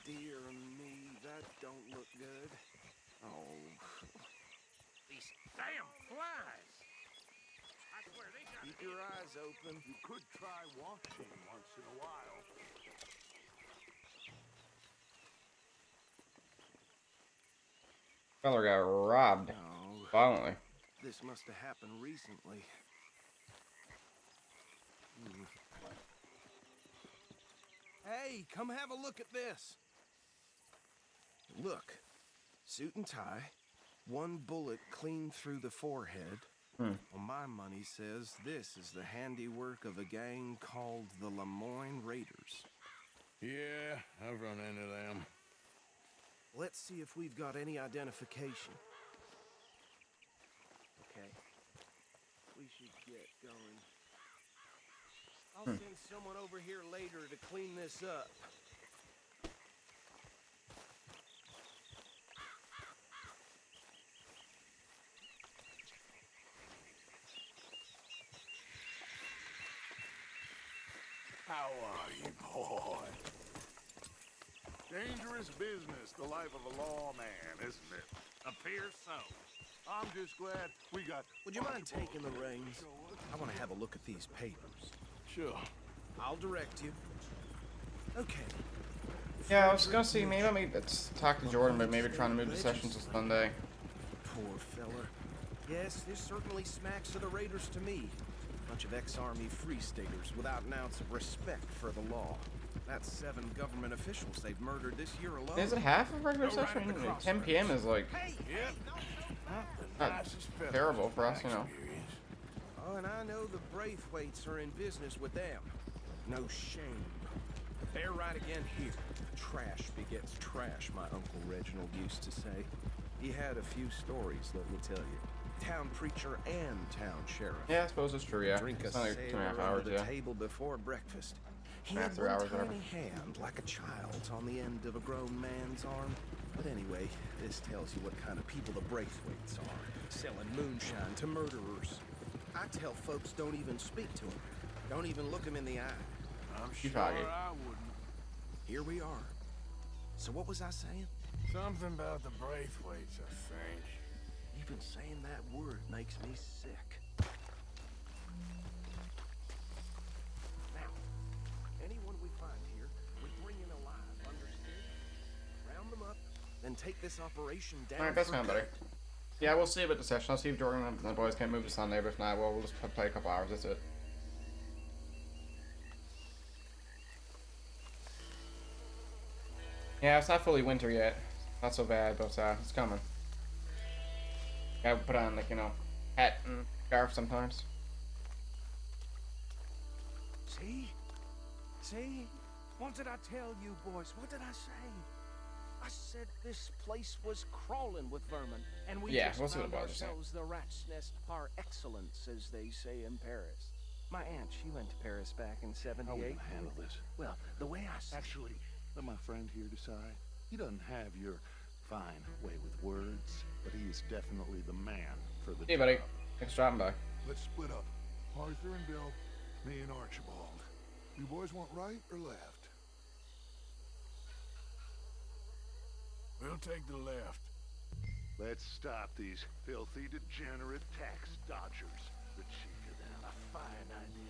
Dear me, that don't look good. Oh. These damn flies. I swear they got Keep your eyes open. You could try washing once in a while. Feller got robbed Oh, violently. this must have happened recently. Hey, come have a look at this. Look, suit and tie, one bullet clean through the forehead. Well, my money says this is the handiwork of a gang called the Lemoyne Raiders. Yeah, I've run into them. Let's see if we've got any identification. Okay. We should get going. I'll send someone over here later to clean this up. How are you, boy? Dangerous business, the life of a lawman, isn't it? Appears so. I'm just glad we got... Would you mind taking the reins? I want to have a look at these papers. Sure. I'll direct you. Okay. Yeah, I was gonna see, maybe let's talk to Jordan, but maybe trying to move the session to Sunday. Poor fella. Yes, this certainly smacks of the Raiders to me. Bunch of ex-army free-staters without an ounce of respect for the law. That's 7 government officials they've murdered this year alone. Is it half of regular session? I mean, 10 p.m. is like not terrible for us, you know. Oh, and I know the Braithwaites are in business with them. No shame. They're right again here. Trash begets trash, my Uncle Reginald used to say. He had a few stories, let me tell you. Town preacher and town sheriff. Yeah, I suppose it's true, yeah. Drink a It's only sailor 2.5 hours, under the yeah. table before breakfast. He Yeah, had 3 one hours, whatever. tiny hand, like a child's, on the end of a grown man's arm. But anyway, this tells you what kind of people the Braithwaites are. Selling moonshine to murderers. I tell folks don't even speak to them. Don't even look them in the eye. I'm You sure foggy. I wouldn't. Here we are. So what was I saying? Something about the Braithwaites, I think. Even saying that word makes me sick. Now, anyone we find here, we bring in alive, understood? Round them up, then take this operation down. Alright, that's for fine, buddy. good. Yeah, we'll see about the session. I'll see if Jordan and the boys can't move to Sunday, but if not, we'll just play a couple hours, that's it. Yeah, it's not fully winter yet. Not so bad, but it's coming. Gotta put on, like, you know, hat and scarf sometimes. See? See? What did I tell you, boys? What did I say? I said this place was crawling with vermin, and we Yeah, just we'll see what found the boys are saying. ourselves the rat's nest par excellence, as they say in Paris. My aunt, she went to Paris back in '78. How we gonna handle this? Well, the way I see Actually, let my friend here decide. He doesn't have your fine way with words, but he is definitely the man for the Hey, job. buddy. Thanks for dropping by. Let's split up. Arthur and Bill, me and Archibald. You boys want right or left? We'll take the left. Let's stop these filthy, degenerate tax dodgers. The cheek of them. A fine idea.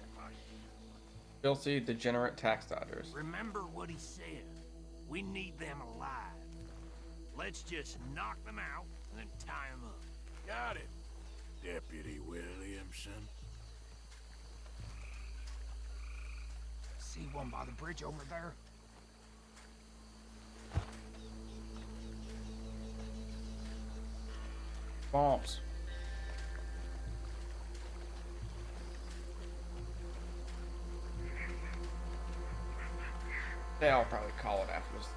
Filthy, degenerate tax dodgers. Remember what he said. We need them alive. Let's just knock them out and then tie them up. Got it, Deputy Williamson. See one by the bridge over there? Bombs. Yeah, I'll probably call it after this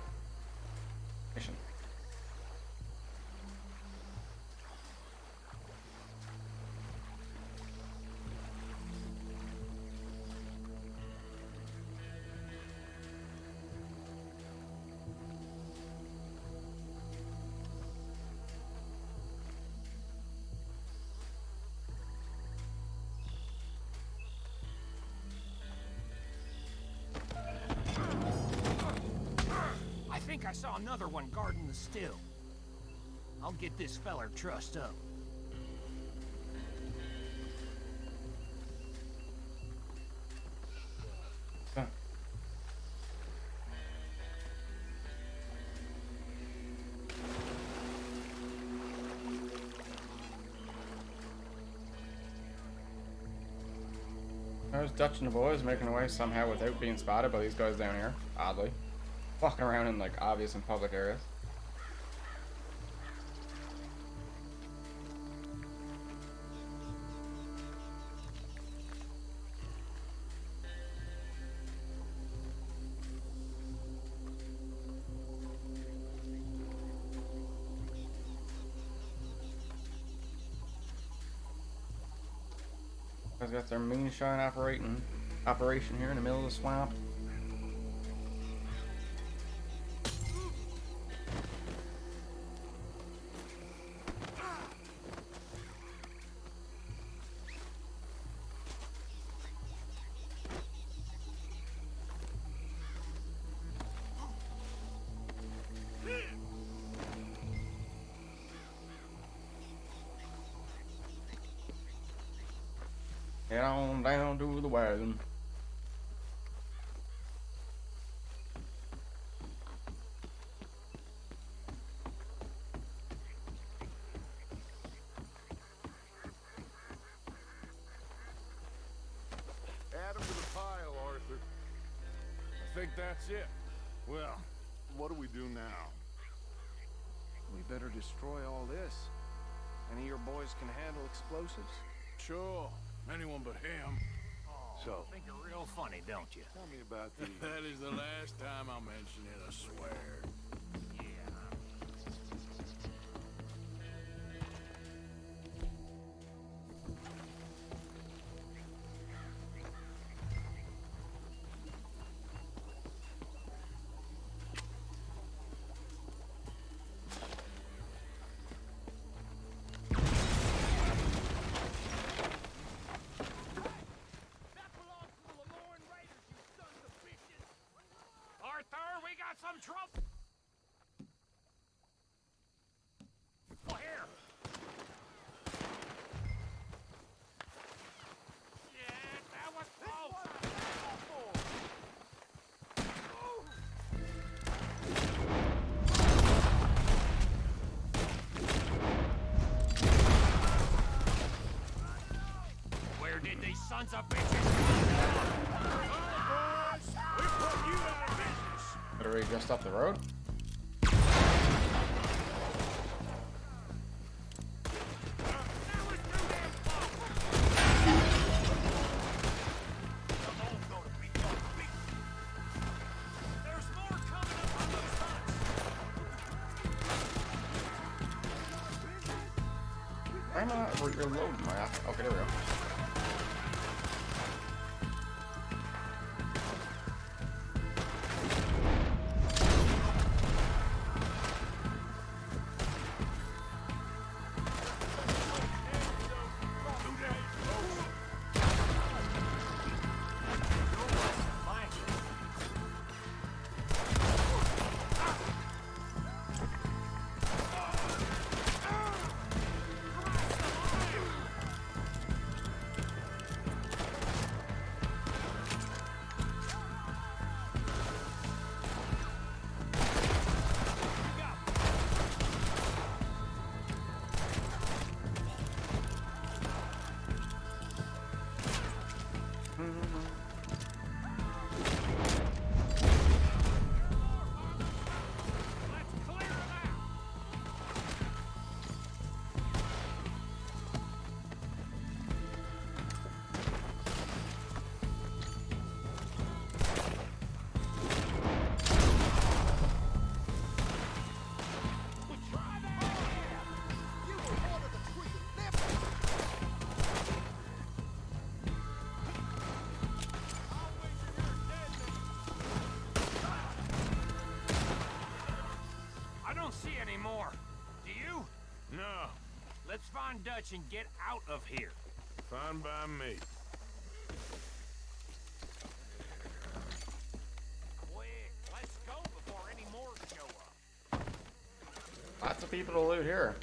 mission. I think I saw another one guarding the still. I'll get this feller trussed up. Huh. There's Dutch and the boys making away somehow without being spotted by these guys down here, oddly. Walking around in like obvious and public areas. Guys got their moonshine operation here in the middle of the swamp. Head on down to the wagon. Add them to the pile, Arthur. I think that's it. Well, what do we do now? We better destroy all this. Any of your boys can handle explosives? Sure. Anyone but him. So, Think you're real funny, don't you? tell me about the... That is the last time I'll mention it, I swear. Arthur, we got some trouble. Oh, here. Yeah, that was close. Where did these sons of bitches We put you out of business. Literally just up the road. There's more coming up on those hunts. Why am I reloading my app? Okay, there we go. anymore. Do you? No. Let's find Dutch and get out of here. Fine by me. Quick, let's go before any more show up. Lots of people to loot here.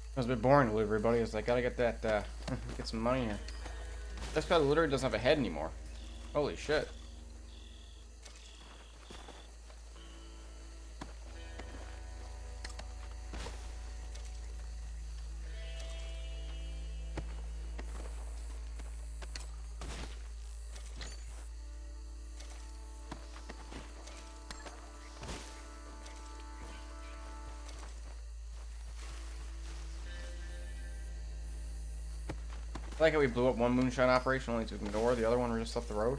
It was a bit boring to loot, everybody. It's like, gotta get that, get some money here. This guy literally doesn't have a head anymore. Holy shit. I like how we blew up one moonshine operation only to ignore the other one just up the road.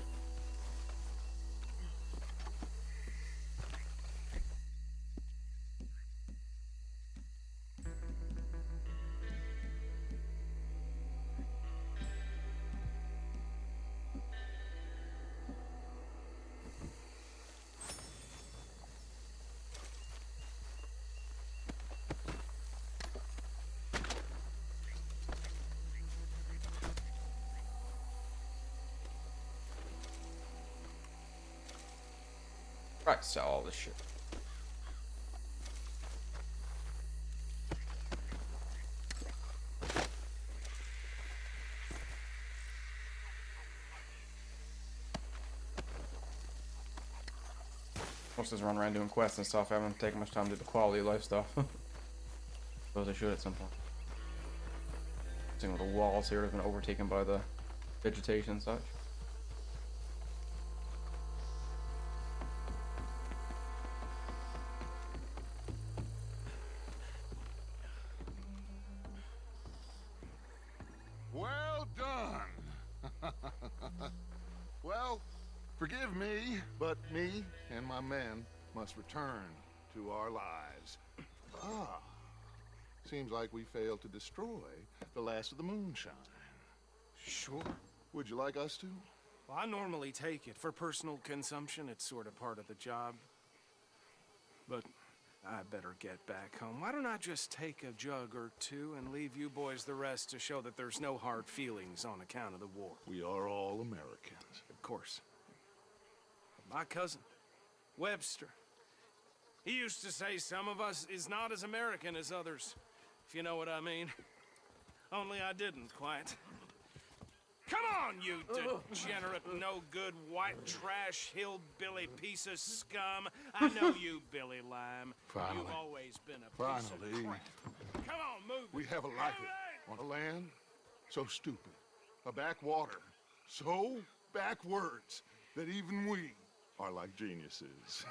Right, sell all this shit. Most of us run around doing quests and stuff. I haven't taken much time to do the quality of life stuff. Suppose I should at some point. Seeing with the walls here have been overtaken by the vegetation and such. Well done. Well, forgive me, but me and my men must return to our lives. Ah, seems like we failed to destroy the last of the moonshine. Sure. Would you like us to? Well, I normally take it. For personal consumption, it's sort of part of the job. But I better get back home. Why don't I just take a jug or two and leave you boys the rest to show that there's no hard feelings on account of the war? We are all Americans. Of course. My cousin, Webster, he used to say some of us is not as American as others, if you know what I mean. Only I didn't quite. Come on, you degenerate, no-good, white trash, hillbilly piece of scum. I know you, Billy Lime. Finally. You've always been a piece of crap. Come on, move. We haven't liked it. On a land so stupid. A backwater so backwards that even we are like geniuses.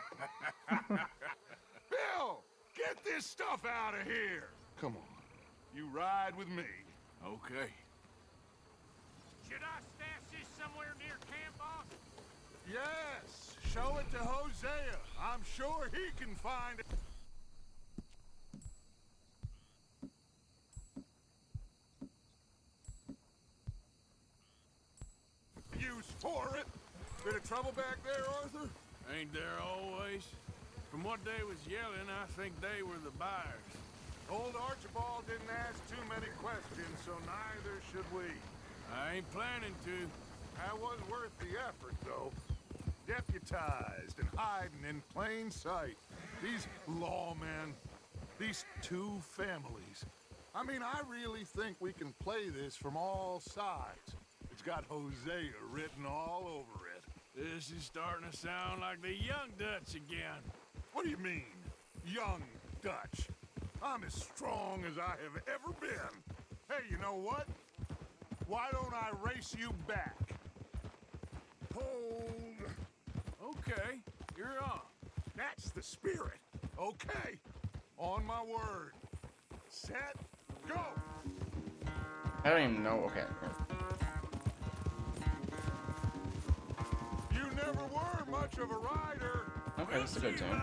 Bill, get this stuff out of here. Come on. You ride with me. Okay. Should I stash this somewhere near camp, boss? Yes, show it to Hosea. I'm sure he can find it. Use for it. Bit of trouble back there, Arthur? Ain't there always? From what they was yelling, I think they were the buyers. Old Archibald didn't ask too many questions, so neither should we. I ain't planning to. That was worth the effort, though. Deputized and hiding in plain sight. These lawmen, these two families. I mean, I really think we can play this from all sides. It's got Hosea written all over it. This is starting to sound like the young Dutch again. What do you mean, young Dutch? I'm as strong as I have ever been. Hey, you know what? Why don't I race you back? Hold. Okay, you're on. That's the spirit. Okay. On my word. Set. Go. I don't even know. Okay. You never were much of a rider. Okay, that's a good tune.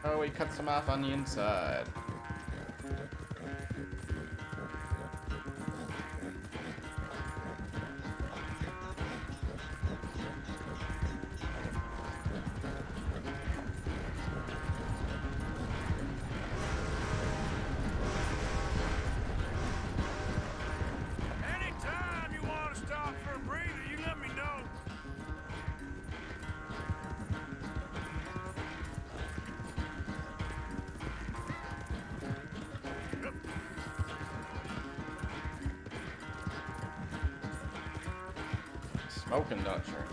Oh, he cuts them off on the inside. Anytime you want to stop for a breather, you let me know. Smoking Dutcher.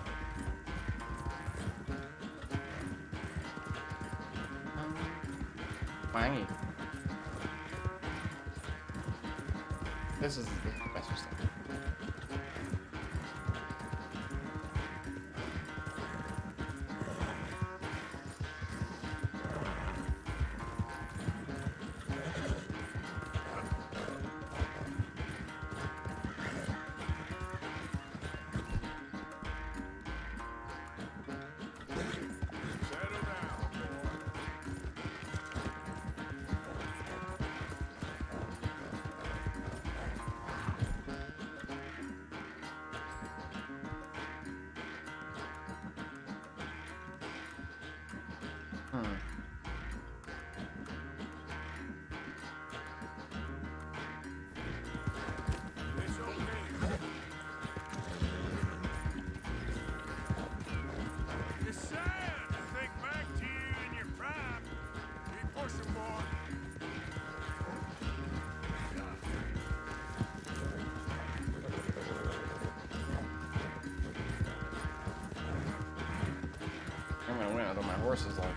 Wangy. This is the best stuff. Settle down, boy. It's okay. It's sad to think back to you in your prime. Keep pushing, boy. I'm gonna win, although my horse is like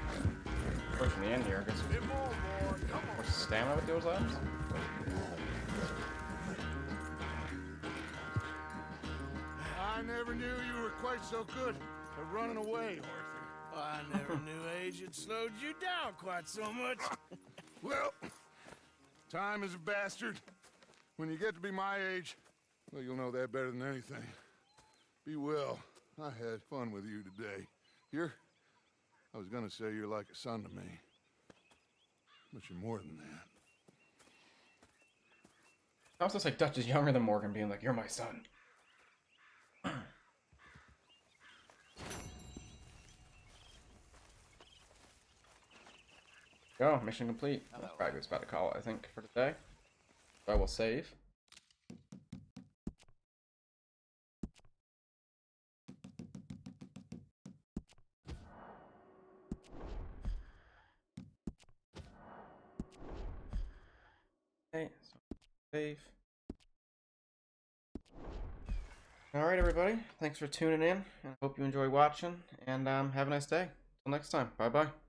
pushing me in here. I guess Bit more, boy. Come on. what's the stamina with those items? I never knew you were quite so good at running away, Arthur. I never knew age had slowed you down quite so much. Well, time is a bastard. When you get to be my age, well, you'll know that better than anything. Be well. I had fun with you today. I was gonna say you're like a son to me. But you're more than that. I also like Dutch is younger than Morgan, being like, "You're my son." Go, mission complete. That's probably what it's about to call it, I think, for today. So I will save. Okay, so save. Alright, everybody. Thanks for tuning in, and I hope you enjoy watching, and have a nice day. Till next time. Bye-bye.